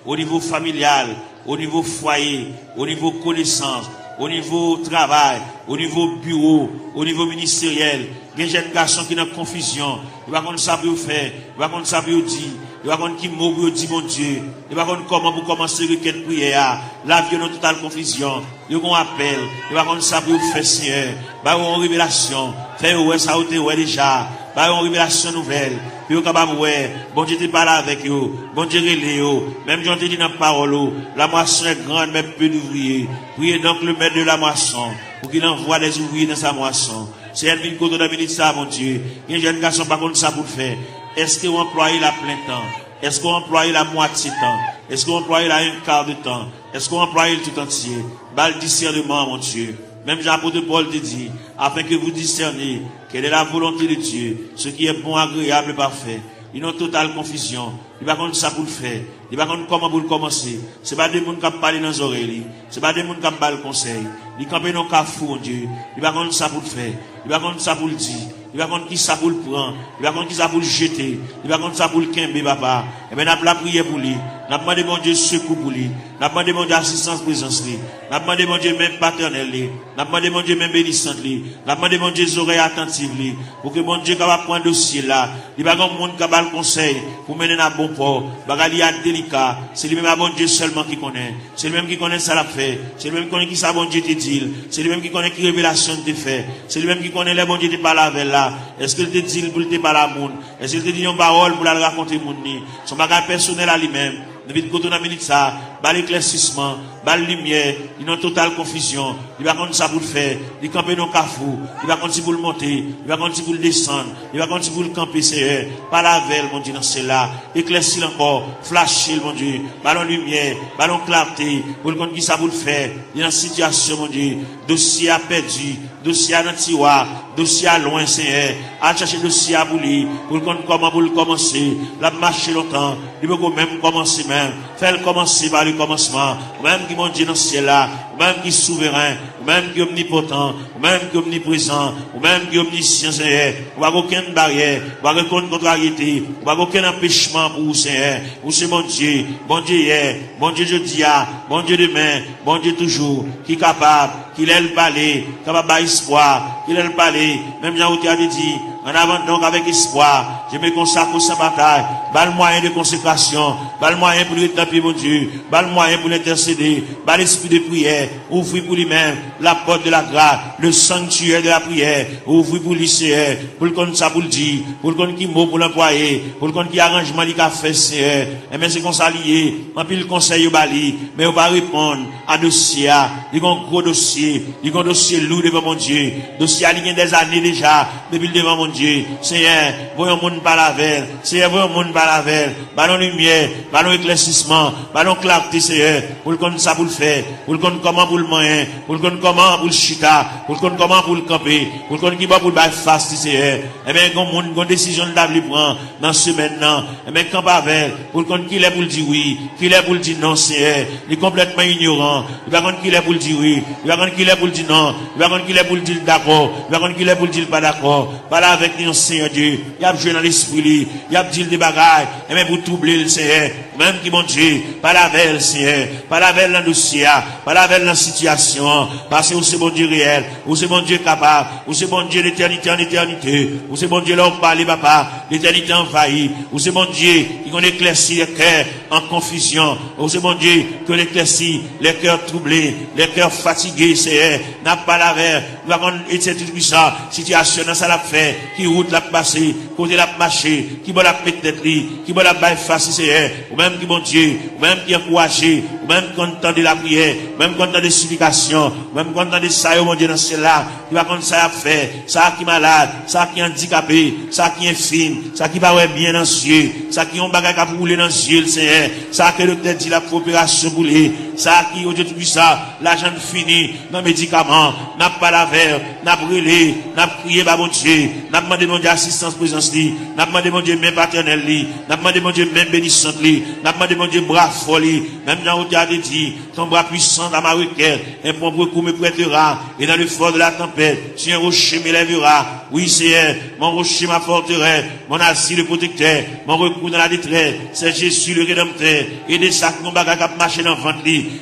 au niveau familial, au niveau foyer, au niveau connaissance, au niveau travail, au niveau bureau, au niveau ministériel. Il y a des jeunes garçons qui sont en confusion. Ils ne savent pas ça pour faire, ils ne savent pas ça pour dire. Il va voir qui mot pour dire mon Dieu. Il va voir comment pour commencer requête prière. La vie dans totale confusion. Il va appel. Il va voir ça pour faire Seigneur. Il va avoir une révélation. Faire ouais ça ouais déjà. Il va avoir une révélation nouvelle. Puis au capable ouais. Bon Dieu te parle avec eux. Bon Dieu relève eux. Même Jean te dit dans la parole. La moisson est grande mais peu d'ouvriers. Priez donc le maître de la moisson pour qu'il envoie des ouvriers dans sa moisson. C'est elle qui côté de ça mon Dieu. Il y a un jeune garçon par contre ça pour faire. Est-ce qu'on emploie la plein temps? Est-ce qu'on emploie la moitié temps? Est-ce qu'on emploie la un quart de temps? Est-ce qu'on emploie le tout entier? Bal discernement, mon Dieu. Même Jean-Apôtre Paul te dit, afin que vous discerniez quelle est la volonté de Dieu, ce qui est bon, agréable et parfait. Ils ont totale confusion. Il va contre ça pour le faire. Il va contre comment pour le commencer. C'est pas des gens qui parlent dans les oreilles. C'est pas des gens qui parlent le conseil. Ils campent dans le cafou, mon Dieu. Il va contre ça pour le faire. Il va contre ça pour le dire. Il va contre qui ça pour le prendre. Il va contre qui ça pour le jeter. Il va contre ça pour le quimber, papa. Et bien, on a prié pour lui. On a demandé, mon Dieu, secours pour lui. On a demandé, mon Dieu, assistance, présence, lui. On a demandé, mon Dieu, même paternel, lui. On a demandé, mon Dieu, même bénissante, lui. On a demandé, mon Dieu, oreilles attentives, lui. Pour que, mon Dieu, capable prendre dossier là. Il va avoir un monde capable le conseil pour mener à bon port. Bagali a délicat. C'est lui-même, à bon Dieu seulement qui connaît. C'est lui-même qui connaît ça la fait. C'est lui-même qui connaît qui ça, bon Dieu, te dit. C'est lui-même qui connaît qui révélation te fait. C'est lui-même qui connaît les bon Dieu te parle avec là. Est-ce qu'il te dit pour te parler à monde? Est-ce qu'il te dit une parole pour la raconter monde? Son bagage personnel à lui-même. nous vite côté dans minute ça, bal éclaircissement, bal lumière, il y a une totale confusion, il va contre ça pour le faire, il camper dans carrefour, il va contre si pour le monter, il va contre si pour le descendre, il va contre si pour le camper, c'est par la veille, mon Dieu, dans celle-là, éclaircir encore, flasher, mon Dieu, ballon lumière, ballon clarté, pour le compte qui ça pour le faire, il y a une situation, mon Dieu, dossier à perdu, dossier à tiroir, dossier à loin, Seigneur, à chercher dossier à bouler, pour le compte comment pour le commencer, la marcher longtemps, il peut même commencer même, faire commencer par le commencement, même qui mon Dieu dans ce ciel là, même qui est souverain, même qui est omnipotent, même qui est omniprésent, même qui est omniscient, Seigneur, on va aucune barrière, on va aucune contrariété, on va aucun empêchement pour vous, Seigneur, vous c'est mon Dieu hier, bon Dieu jeudi, bon Dieu demain, bon Dieu toujours, qui est capable, qu'il ait le palais, capable d'espoir, qu'il ait le palais, même Jean a dit, en avant donc avec espoir, je me consacre sans bataille, bas le moyen de consécration, bas le moyen pour lui taper mon Dieu, bas le moyen pour l'intercéder, bas l'esprit de prière, ouvrir pour lui-même la porte de la grâce, le sanctuaire de la prière, ouvrir pour lycéen, pour le compte ça pour le dire, pour le compte qui mot pour l'employé, pour le compte qui arrangement du café, c'est, et bien c'est qu'on s'allie, en plus le conseil au bali, mais on va répondre à dossier, il y a un gros dossier, il y a un dossier lourd devant mon Dieu, dossier il y a des années déjà, depuis devant mon Dieu, Seigneur, voyons monde par la veille, Seigneur, voyons monde par la veille, ballon lumière, ballon éclaircissement, ballon clarté, Seigneur, pour le compte ça pour le faire, pour le compte comment pour le moyen, pour le compte comment pour le chita, pour le compte comment pour le camper, pour le compte qui va pour le bail fast, Seigneur, et bien, une décision de l'avenir prend dans ce maintenant, et bien, quand pas avec, pour le compte qu'il est pour le dire oui, qu'il est pour le dire non, Seigneur, il est complètement ignorant, il va compte qu'il est pour le dire oui, il va compte qu'il est pour le dire non, il va compte qu'il est pour le dire d'accord, il va compte qu'il est pour le dire pas d'accord, pas là avec nous, Seigneur Dieu, il y a joué dans l'esprit, il y a dit des bagailles, et même pour troubler le Seigneur, même qui mon Dieu, pas la veille, Seigneur, pas la veille dans le dossier, pas la veille dans la situation, parce que vous c'est bon Dieu réel, vous c'est bon Dieu capable, vous c'est bon Dieu d'éternité en éternité, vous c'est bon Dieu là où parlez papa, l'éternité envahie, vous c'est bon Dieu qui qu'on éclaircit les cœurs en confusion, vous c'est bon Dieu qui éclaircit les cœurs troublés, les cœurs fatigués, Seigneur, n'a pas la veille, nous avons été tout ça, situation dans ça l'a fait, qui route l'a passé, côté l'a marché, qui va la mettre qui va la bailler face, Seigneur, ou même qui bon Dieu, ou même qui encouragé, ou même content de la prière, même content de supplication, même content de ça, mon Dieu, dans cela, qui va comme ça à faire, ça qui est malade, ça qui est handicapé, ça qui est fine, ça qui va bien dans les yeux, ça qui ont bagage à rouler dans les yeux, Seigneur, ça qui le tête dit la coopération boulée, ça qui, au Dieu tout ça, l'argent fini, dans les médicaments, n'a pas la verre, n'a brûlé, n'a prié, bah, mon Dieu, n'a demandé mon Dieu assistance présence, n'a demandé mon Dieu même paternel, n'a demandé mon Dieu même bénissante, n'a demandé mon Dieu bras folie, même dans le a dit, ton bras puissant dans ma requête, un propre coup me prêtera, et dans le fort de la tempête, si un rocher m'élèvera, oui, Seigneur, mon rocher ma forteresse, mon asile protecteur, mon recours dans la détresse, c'est Jésus le rédempteur, et des sacs, mon bagage à marcher dans le ventre,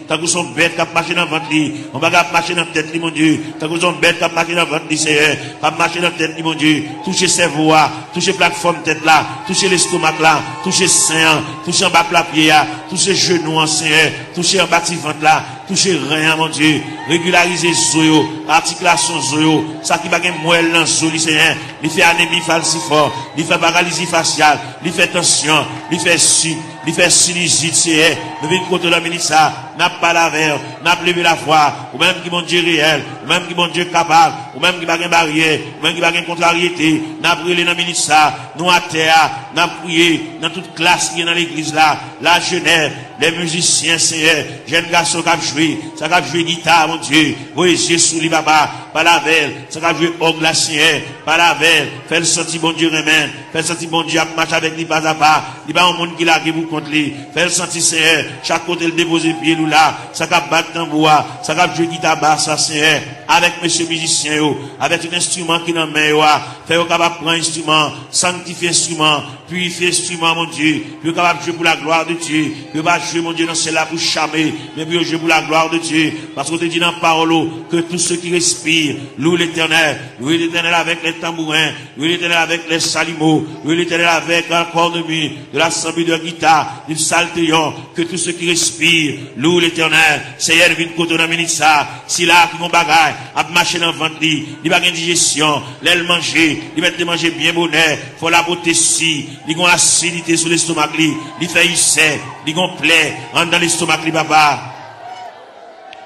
tant que son bête qui a marché dans le ventre, mon bagage à marcher dans la tête, mon Dieu, tant que son bête qui a marché dans le ventre, Seigneur, qui a marché dans la tête, mon Dieu, toucher cerveau, toucher plateforme tête là, toucher l'estomac là, toucher sein, toucher en bas la pied, toucher genoux, Seigneur, toucher en bas de ventre là, toucher rien, mon Dieu, régulariser zoyo, articulation zoyo, ça qui va gagner moelle dans zoyo, Seigneur, il fait anémie falciforme, il fait paralysie faciale, il fait tension, il fait il fait sinusite, Seigneur, nous venons contre la ministre, n'a pas la verre, n'a levé la foi, ou même qui mon Dieu réel, ou même qui mon Dieu capable, ou même qui va gagner barrière, ou même qui va gagner contrariété, n'a brûlé dans la ministre, nous à terre, n'a prié dans toute classe qui est dans l'église là, la jeunesse, les musiciens, Seigneur, jeunes garçons qui ont joué, ça qui ont joué guitare, mon Dieu, voyez sous les papa, par la veille, ça qui ont joué orgue la Seigneur, par la veille, fait le sentir bon Dieu remède, fait le sentir bon Dieu à marcher avec lui pas à pas, il n'y a pas un monde qui l'a vous contre lui, fait le sentir Seigneur, chaque côté le déposer pied nous là, ça qui a battre tambour, ça qui a joué guitare basse, Seigneur, avec monsieur musicien, avec un instrument qui n'en met, fait au capable prendre instrument, sanctifier instrument, purifier instrument, mon Dieu, puis capable jouer pour la gloire de Dieu, puis pas jouer, mon Dieu, dans celle-là pour charmer, mais puis jouer pour la gloire de Dieu, parce qu'on te dit dans la parole que tous ceux qui respirent, respire. Loue l'Éternel. Loue l'Éternel avec les tambourins. Loue l'Éternel avec les salimos. Loue l'Éternel avec un corps de nuit, de l'assemblée de guitare, du saltéon. Que tous ceux qui respirent, loue l'Éternel. Seigneur, vite côté dans minute ça. Si là, qui vont bagaille, à marcher dans le ventre, il va gagner digestion, l'aile manger, il va te manger bien bonheur, faut la beauté si, il a acidité sur l'estomac, il fait ulcère, il a plaie, entre dans l'estomac, papa.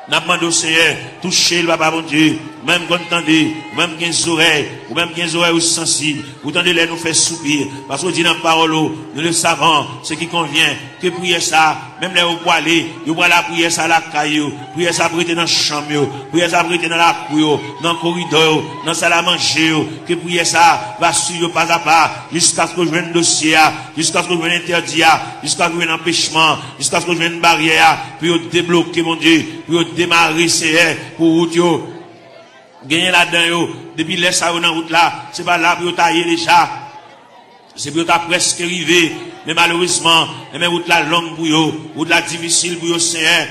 N'a demandé au Seigneur, touchez le papa, mon Dieu, même quand vous entendez, même qui ont oreilles, ou même qui ont oreilles sensibles, vous entendez les nous faire soupir, parce qu'on dit dans la parole, nous le savons, ce qui convient, que prier ça, même les au aller, vous voyez la prière ça la caillou, prier ça prêter dans la chambre, prier ça prêter dans la cour, dans le corridor, dans la salle à manger, que prier ça va suivre pas à pas, jusqu'à ce que je vienne un dossier, jusqu'à ce que je vienne interdit, jusqu'à ce que je vienne un empêchement, jusqu'à ce que je vienne une barrière, puis débloquer mon Dieu, puis démarrer c'est pour route gagner là-dedans depuis les ça dans route là c'est pas là pour tailler déjà c'est pour ta presque arrivé mais malheureusement mais route là longue pour yo route là difficile pour yo Seigneur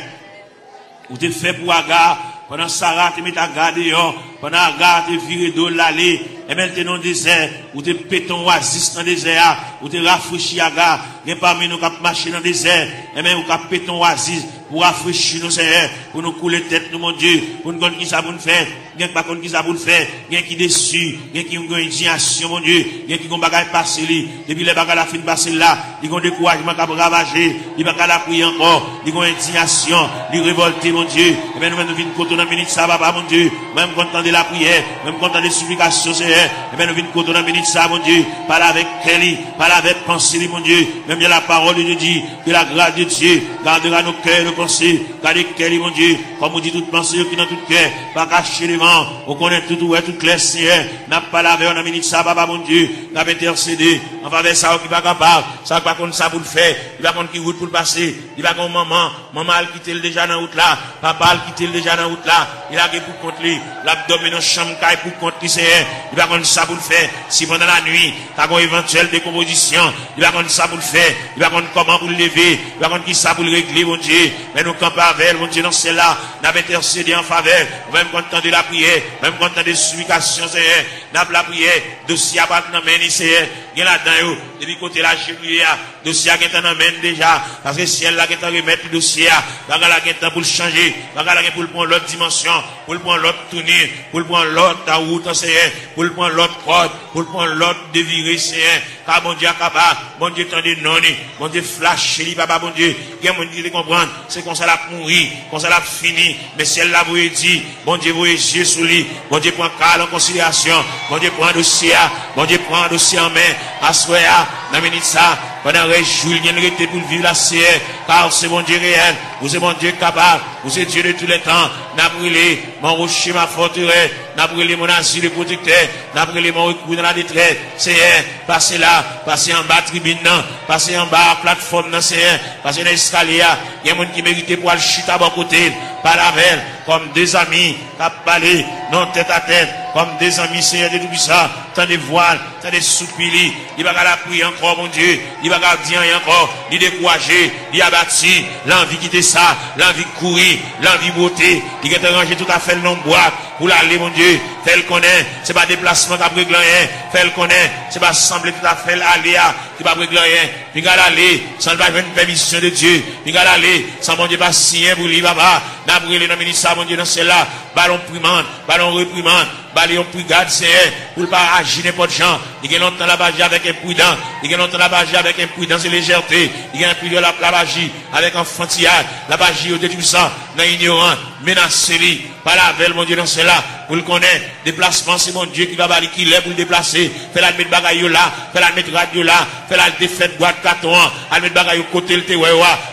ou te fait pour aga pendant Sarah te met à garder pendant aga te virer d'eau l'aller et même te dans désert ou te péton oasis dans désert ou te rafraîchir aga et parmi nous cap marcher dans désert et même ou cap péton oasis pour rafraîchir nous Seigneur pour nous couler tête nous mon Dieu pour nous connaître qui ça pour nous faire bien pas connaître qui ça pour nous faire bien qui déçu bien qui ont une indignation mon Dieu bien qui ont bagaille passer li depuis les bagaille la fin passer là ils ont découragement cap ravager ils pas la prier encore ils ont indignation ils révolter mon Dieu et bien nous venons côté dans minute ça papa mon Dieu même quand entendre la prière même quand entendre les supplications Seigneur et bien nous venons côté dans minute ça mon Dieu parle avec Kelly parle avec pensée mon Dieu même bien la parole de Dieu dit que la grâce de Dieu gardera nos cœurs nos pensées gardez Kelly mon Dieu comme on dit toute pensée qui dans tout cœur pas cacher les vents on connaît tout ouais tout clair Seigneur n'a pas lavé on a minute ça papa mon Dieu n'a pas intercédé en faveur ça qui pas capable ça pas contre ça pour le faire il va contre qui route pour le passer il va contre maman a quitté le déjà dans route là papa a quitté le déjà dans route là il a pour contre lui l'abdomen dans chambre caille pour contre lui Seigneur il va contre ça pour le faire si pendant la nuit t'as une éventuelle décomposition il va contre ça pour le faire il va contre comment pour le lever il va contre qui ça pour le régler mon Dieu mais nous campons avec mon Dieu dans celle-là n'a intercédé en faveur même quand on de la prière même quand on des supplications Seigneur n'a la prière dossier à battre dans main Seigneur il là-dedans depuis côté la chevrier dossier qui est en main déjà parce que ciel là qui est en remettre le dossier bagala qui est pour le changer bagala pour le prendre l'autre dimension pour le prendre l'autre tournure pour le prendre l'autre route Seigneur pour le prendre l'autre corde pour le prendre l'autre dévirer Seigneur car mon Dieu capable mon Dieu tendez non mon Dieu flash li papa mon Dieu il y a mon Dieu de comprendre c'est comme ça la mourir comme ça la fini mais ciel là vous dit bon Dieu vous yeux sur lui bon Dieu prend calme en considération bon Dieu prend dossier bon Dieu prend dossier en main assoya dans minute ça pendant que Julien était pour vivre la CR car c'est mon Dieu réel vous êtes mon Dieu capable vous êtes Dieu de tous les temps n'a brûlé mon rocher ma forteresse n'a brûlé mon asile protecteur n'a brûlé mon recours dans la détresse Seigneur passez là passez en bas tribune passez en bas plateforme dans Seigneur passez dans l'escalier il y a des gens qui méritent pour aller chuter à bon côté par la veille comme des amis qui parlé non tête à tête comme des amis Seigneur de tout ça tant de voiles tant de soupili il va la prier encore mon Dieu il va dire encore il décourager il abattu l'envie quitter ça l'envie courir l'envie beauté il est arrangé tout à fait le nom boîte pour l'aller mon Dieu fait le connaît c'est pas déplacement qui a régler rien fait le connaît c'est pas sembler tout à fait aller qui va régler rien puis gars aller sans pas une permission de Dieu puis gars aller sans mon Dieu pas signer pour lui papa n'a brûlé dans ministère mon Dieu dans celle-là ballon primande ballon reprimande ballon brigade Seigneur pour pas agir n'importe gens il y a longtemps la bagie avec imprudence il y a longtemps la bagie avec imprudence et légèreté il y a un peu la bagie avec enfantillage la bagie au détruit ça dans ignorant menacer lui par la veille mon Dieu dans cela pour le connaître déplacement c'est mon Dieu qui va balayer qui l'est pour le déplacer fait la mettre bagaille là fait la mettre radio là fait la défaite droite carton à mettre bagaille côté le tewa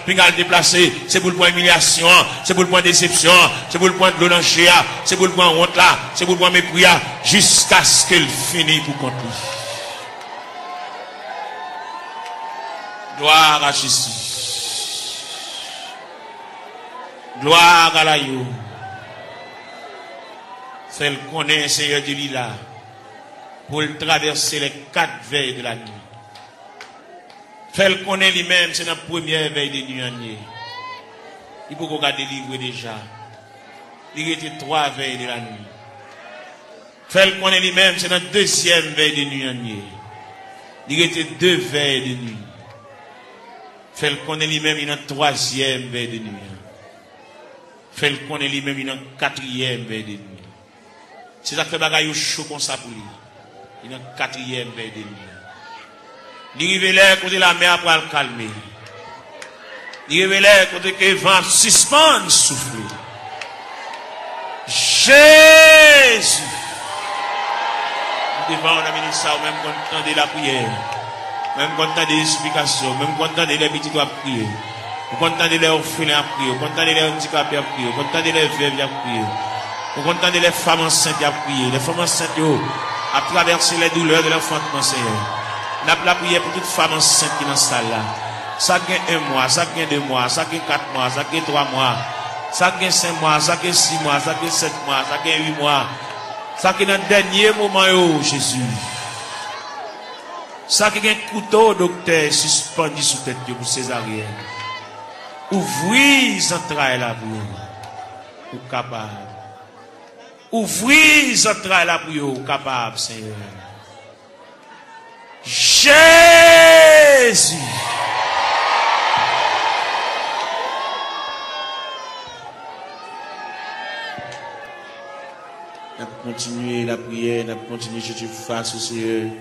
puis le déplacer c'est pour le point humiliation c'est pour le point déception c'est pour le point de l'onanger c'est pour le point honte là c'est pour le point mépris jusqu'à ce qu'elle finisse pour contre lui gloire à Jésus gloire à la yo fait le connaître Seigneur de l'Ila pour le traverser les 4 veilles de la nuit. Fait le connaître lui-même, c'est la première veille de nuit. Il peut qu'on délivrer déjà. Il était 3 veilles de la nuit. Fait qu'on est lui-même, c'est notre deuxième veille de nuit. Il était 2 veilles de nuit. Fait qu'on est lui-même, il a 3e veille de nuit. Fait qu'on est lui-même, il a 4e veille de nuit. C'est ça que fait bagaille chaud comme ça pour lui. Il a 4e veille de nuit. Il révèle côté la mer pour le calmer. Il révèle côté que le vent suspend souffler. Jésus. Devant on a mis ça, même quand on entend la prière, même quand on entend des explications, même quand on entend les petits doigts prier, quand on entend les orphelins à prier, quand on entend les handicapés à prier, quand on entend les veuves à prier, quand on entend les femmes enceintes à prier, les femmes enceintes à traverser les douleurs de l'enfantement, Seigneur. On a la prière pour toutes les femmes enceintes qui sont dans la salle là. Ça gagne 1 mois, ça gagne 2 mois, ça gagne 4 mois, ça gagne 3 mois, ça gagne 5 mois, ça gagne 6 mois, ça gagne 7 mois, ça gagne 8 mois. Ça qui est dans le dernier moment, Jésus. Ça qui est un couteau, docteur, suspendu sous tête pour césarienne. Ouvrez les entrailles là pour vous. Ou capable. Ouvrez les entrailles là pour vous. Capable, Seigneur. Jésus. N'a continuer la prière, n'a continuer chercher face au Seigneur.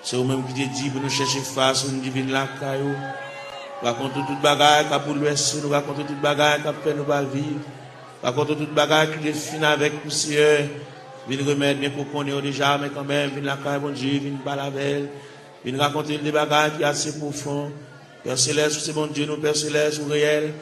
C'est vous-même qui te dit pour nous chercher face au divine la caillou. Raconte toute bagaille qui a pour l'ouest, nous raconte toute bagaille qui a fait nous pas vivre. Raconte toute bagaille qui est fini avec nous, Seigneur. Viens remettre bien qu'on connaît déjà, mais quand même, viens la caille, bon Dieu, viens parler avec elle. Viens raconter des bagailles qui sont assez profondes. Père Céleste, c'est bon Dieu, nous, Père Céleste, ou réel.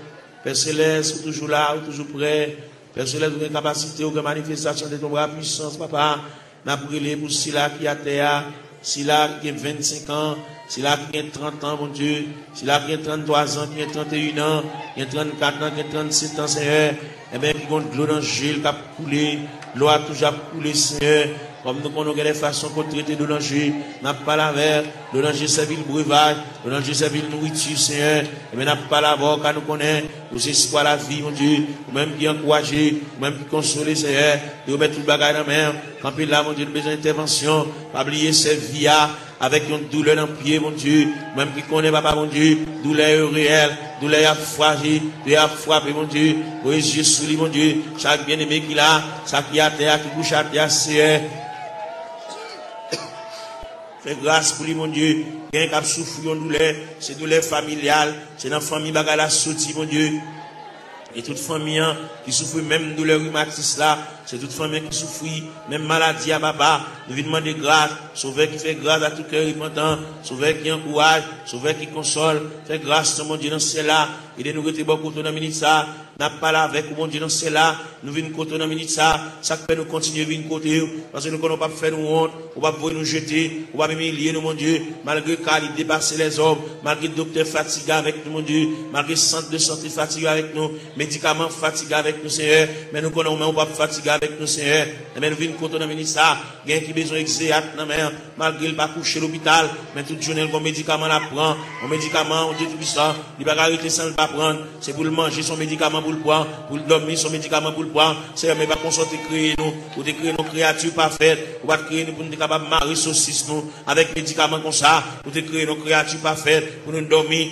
Père Céleste, ou toujours là, ou toujours prêt. Père Céleste, vous avez une capacité, vous avez une manifestation de ton bras puissance, papa. N'a brûlé pour Sila qui a terre, Sila qui a 25 ans, Sila qui a 30 ans, mon Dieu, Sila qui a 33 ans, qui a 31 ans, qui a 34 ans, qui a 37 ans, Seigneur. Eh bien, qui a de l'eau dans le gel, qui a coulé, l'eau a toujours coulé, Seigneur. Comme nous connaissons les façons qu'on traite de danger, n'a pas la verre, le danger c'est le breuvage, le danger c'est la nourriture, Seigneur. Et bien, n'a pas la voix, car nous connaissons, nous c'est quoi la vie, mon Dieu, ou même qui encourager, ou même qui consoler, Seigneur, de remettre tout le bagage dans la mer, quand puis là, mon Dieu, nous besoin d'intervention, pas oublier cette vie avec une douleur dans le pied, mon Dieu, même qui connaît, papa, mon Dieu, douleur réelle, douleur fragile, douleur frappée, mon Dieu, oui, Jésus, mon Dieu, chaque bien-aimé qui l'a, chaque qui a terre, qui couche à terre, Seigneur. Fais grâce pour lui, mon Dieu. Quelqu'un qui a souffert en douleur, c'est douleur familiale, c'est dans la famille bagarre la sortie, mon Dieu. Et toute famille qui souffre même douleur rhumatisme là, c'est toute famille qui souffre même maladie à papa. Nous lui demander grâce, sauveur qui fait grâce à tout cœur repentant, sauveur qui encourage, sauveur qui console, fait grâce, mon Dieu, dans cela. Et nous rester beaucoup dans la minute ça, n'a pas là avec mon Dieu dans cela, nous venons côté dans la minute ça fait nous continuer à venir côté, parce que nous ne pouvons pas faire nous honte, on va pas nous jeter, on va humilier nous, mon Dieu, malgré qu'il dépasser les hommes, malgré le docteur fatigué avec nous, mon Dieu, malgré le centre de santé fatigué avec nous, médicaments fatigués avec nous, Seigneur, mais nous connaissons, on va pas fatiguer avec nous, Seigneur, mais nous venons côté dans la minute ça, il y a qui besoin d'exéat dans la mer, malgré le pas coucher à l'hôpital, mais toute journée, le médicament la prend, un médicament, on dit tout ça, il va arrêter sans le pas prendre, c'est pour le manger son médicament pour le prendre, pour le dormir son médicament pour le prendre, c'est mais pas qu'on sorte créer nous, pour créer nos créatures parfaites, pour créer nous pour nous capables de marier saucisse nous, avec médicaments comme ça, pour créer nos créatures parfaites, pour nous dormir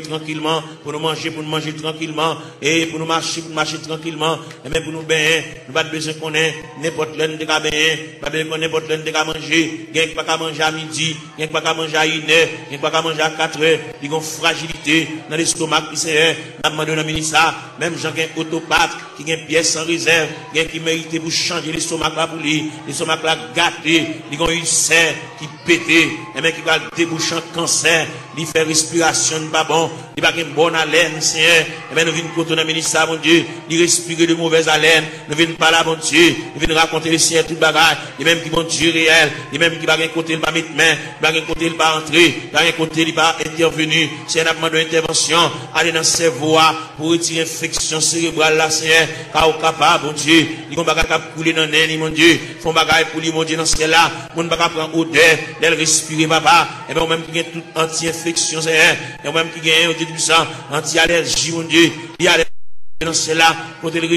tranquillement, pour nous manger tranquillement, et pour nous marcher tranquillement, et même pour nous baigner, nous pas besoin qu'on ait n'importe l'un de baigner, pas besoin qu'on ait n'importe l'un de manger, il n'y a pas qu'à manger à midi, il n'y a pas qu'à manger à 1 heure, il n'y a pas qu'à manger à 4 heures, il y a une fragilité dans l'estomac qui c'est, n'a demandé dans ministre, même gens qui ont autopathe, qui ont une pièce sans réserve, qui méritent pour changer l'estomac là pour lui, l'estomac là gâté, ils ont une serre qui pété, et même qui va déboucher un cancer, il fait respiration pas bon, il va une bonne haleine, Seigneur, et bien nous venons côté dans ministre, mon Dieu, il respire de mauvaise haleine, nous venons parler à mon Dieu, nous venons raconter le Seigneur tout bagage, et même qui bon Dieu réel, et même qui va un côté il va mettre main, il va un côté il va entrer, il va un côté il va intervenir, c'est un demande d'intervention, aller dans le cerveau pour retirer l'infection cérébrale là, Seigneur, car au capable, mon Dieu, il va pas couler dans l'air, mon Dieu, font bagaille pour lui, mon Dieu, dans ce cas-là, mon va prendre odeur, d'elle respirer, papa, et bien même qui gagne toute anti-infection, Seigneur, et même qui gagne, Dieu du sang, anti-allergie, mon Dieu, il y a Dans cela, côté le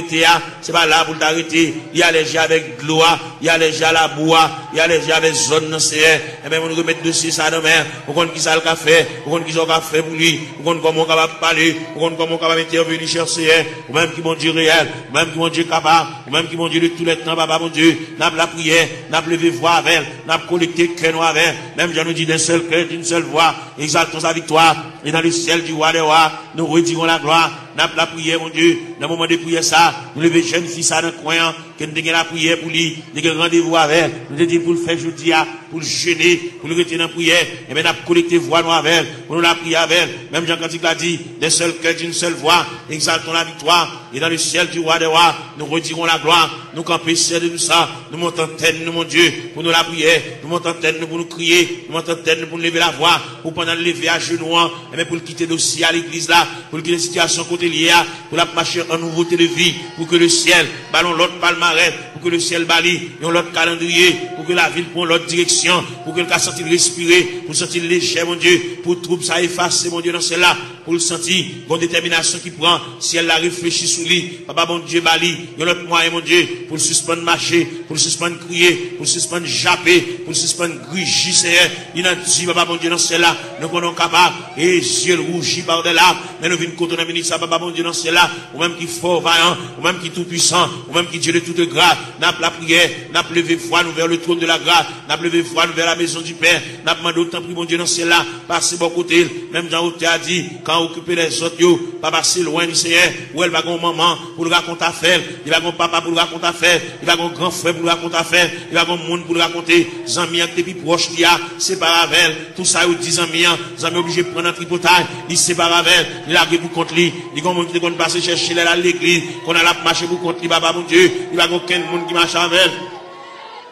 c'est pas là pour t'arrêter. Il y a les gens avec gloire, il y a les gens à la bois, il y a les gens avec zone dans ce et bien, on nous remet dessus ça demain. On compte qui ça le café, on compte qui ça le café pour lui, on compte comment on va parler, on compte comment on va intervenir chercher, ou même qui mon Dieu réel, ou même qui mon Dieu capable, ou même qui mon Dieu de tous les temps, papa mon Dieu, n'a pas la prière, n'a pas levé voix avec, n'a pas collecté cœur noir avec, même je nous dis d'un seul cœur, d'une seule voix, exaltons sa victoire, et dans le ciel du roi des rois, nous retirons la gloire, n'a pas la prière, mon Dieu. Dans le moment de prière ça, nous levons jeune fille ça dans le coin, que nous avons la prière pour lui, nous avons rendez-vous avec, nous avons dit pour le faire jeudi, pour le jeûner, pour le retirer dans la prière, et bien nous avons collecté voix nous avec, pour nous la prier avec, même Jean Cantique l'a dit, d'un seul cœur, d'une seule voix, exaltons la victoire, et dans le ciel du roi des rois, nous retirons la gloire, nous campons ciel de tout ça, nous montons tête, nous mon Dieu, pour nous la prière, nous montons tête, nous pour nous crier, nous montons tête, nous pour nous lever la voix, pour pendant lever à genoux, et bien pour le quitter dossier à l'église là, pour le quitter la situation côté liée, pour la marcher en nouveauté de vie, pour que le ciel ballon l'autre palmarès, pour que le ciel bali, et l'autre calendrier, pour que la ville prenne l'autre direction, pour que le cas sentir respirer, pour sentir léger, mon Dieu, pour trouble ça effacer, mon Dieu, dans celle-là, pour le sentir, bonne détermination qui prend, si elle la réfléchit sous lui, papa, mon Dieu, bali, et l'autre moyen, mon Dieu, pour le suspendre marcher, pour le suspendre crier, pour le suspendre japper, pour le suspendre grigir, Seigneur, il a dit, papa, mon Dieu, dans celle-là, nous sommes capables, et yeux rougis par des larmes, mais nous venons contre la ministre, papa, mon Dieu, dans celle-là, ou même qui fort, vaillant, ou même qui tout puissant, ou même qui Dieu de toute grâce, n'a pas la prière, n'a pas levé foi, nous vers le trône de la grâce, n'a pas levé foi, nous vers la maison du Père, n'a pas demandé autant pris, mon Dieu, dans celle-là, passer bon côté, même Jean Hauté a dit, quand occuper les autres, yo, pas passer loin du Seigneur, où elle va gon maman, pour le raconter à faire, il va gon papa pour le raconter à faire, il va gon grand frère pour le raconter à faire, il va gon monde pour le raconter, Zami, depuis proche, c'est pas avec tout ça, il dit Zami, Zami obligé de prendre un tripotage, il sépare avec, il a pour contre lui, il y a un monde qui est passé chercher à l'église, qu'on a la marché pour contre lui, papa mon Dieu, il va aucun monde qui marche avec.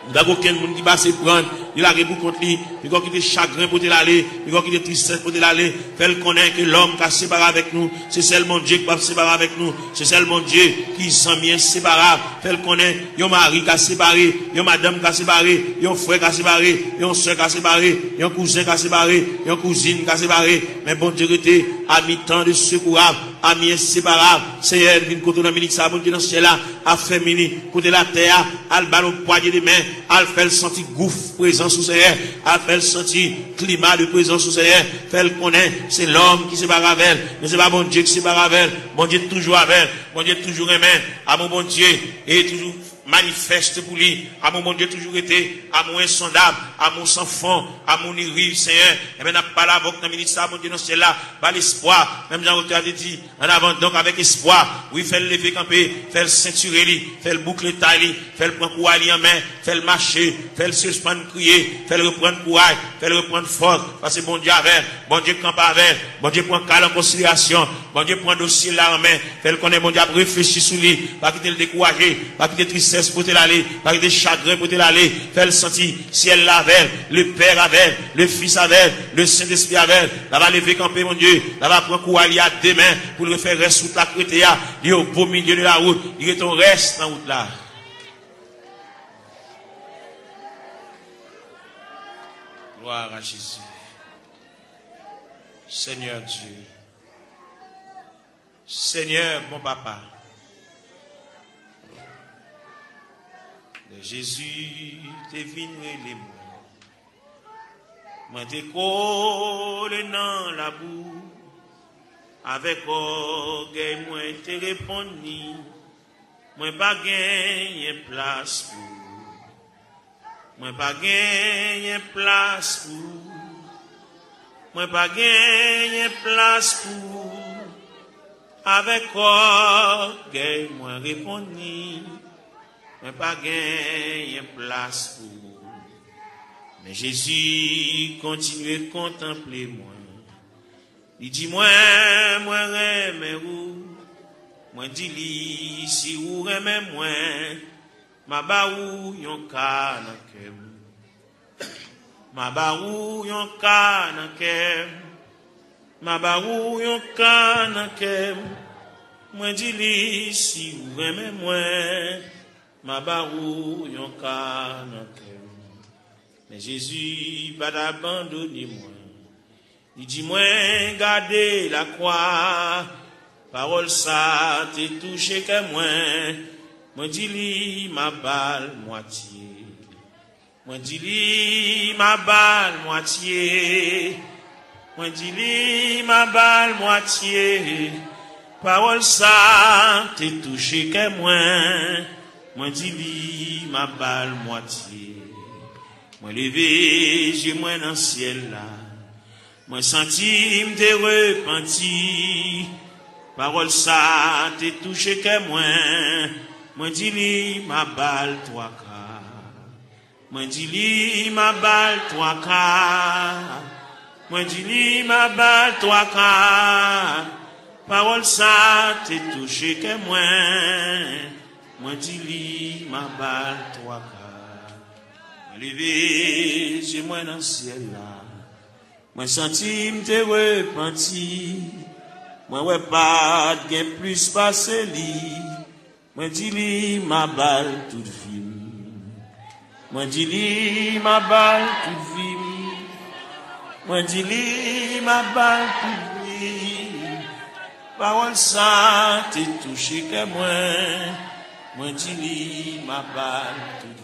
Il n'y a aucun monde qui va se prendre. Il a pour contre lui. Il va quitter chagrin pour l'aller. Il va quitter tristesse pour l'aller. Fait connaître que l'homme qui a séparé avec nous, c'est seulement Dieu qui va séparer avec nous. C'est seulement Dieu qui s'en vient séparable. Fait connaître, il y a un mari qui a séparé, il y a madame qui a séparé, il y a un frère qui a séparé, il y a un soeur qui a séparé, il y a un cousin qui a séparé, il y a une cousine qui a séparé. Mais bon Dieu était à mi-temps de secourable, à mi-inséparable. Seigneur, vient côté dans ministre, bon Dieu dans ce ciel-là, a fait mini, côté la terre, à le ballon poignet de main, à faire sentir gouffre présence sous Seigneur, à faire sentir climat de présence sous Seigneur, faire le connaître, c'est l'homme qui sépare avec elle, mais c'est pas bon Dieu qui sépare avec elle, bon Dieu toujours avec elle, bon Dieu toujours aimé, à mon bon Dieu, et toujours manifeste pour lui, à mon bon Dieu toujours été, à mon insondable, à mon sans fond, à mon irrive, Seigneur, et bien n'a pas la voix dans le ministère, mon Dieu, dans ce là, pas l'espoir, même Jean Hauté a dit, en avant, donc avec espoir, oui, fait le lever camper, fait le ceinturer lui, fait le boucler taille, fait le prendre courage en main, fait le marcher, fait le suspendre crier, fait le reprendre courage, fait le reprendre force, parce que bon Dieu avec, bon Dieu campe avec, bon Dieu prend calme en considération, bon Dieu prend dossier là en main, fait le connaître, bon Dieu réfléchir sur lui, pas quitter le décourager, pas quitter tristesse pour te l'aller, pas quitter chagrin pour te l'aller, fait le sentir, si elle l'avait, le Père avec, le Fils avec, le Saint-Esprit avec, là va lever camper, mon Dieu, là va prendre courage à deux mains, pour le faire reste sous la crétéa, il est au beau milieu de la route, il est ton reste dans la route là. Gloire à Jésus. Seigneur Dieu. Seigneur, mon papa. De Jésus, t'es venu les mots. Moi, t'es collé dans la boue. Avec orgueil, moi, t'es répondu. Moi, pas gagné place pour. Moi pas gagné place pour. Moi pas gagné place pour. Avec orgueil moi répondu. Moi pas gagné place pour. Mais Jésus continue à contempler moi. Il dit moi remets où. Moi dis si vous remets moi. Ma baou yon ka nan kem. Ma baou yon ka nan kem. Ma baou yon ka nan kem. Mwen di li si ou reme mwen. Ma baou yon ka nan kem. Mais Jésus pas d'abandonner moi. Il dit moi garder la croix. parole ça t'est touché que moi dis li ma balle moitié, moi dis li ma balle moitié, moi dis li ma balle moitié, parole ça t'est touché que moi dis li ma balle moitié, moi levé j'ai moi dans ciel là, moi senti m'te repenti, parole ça t'est touché que moi dis li ma balle toi ka, moi dis li ma balle toi ka, moi dis li ma balle toi ka, parole ça t'est touché que moi dis li ma balle toi ka, moi levé j'ai moi dans ciel là, moi senti m'te repenti, moi ouais pas gain plus passé li, moi dis li ma balle toute vie, moi dis li ma balle toute vie, moi dis li ma balle toute vie, parole ça t'est touché que moi dis li ma balle toute vie.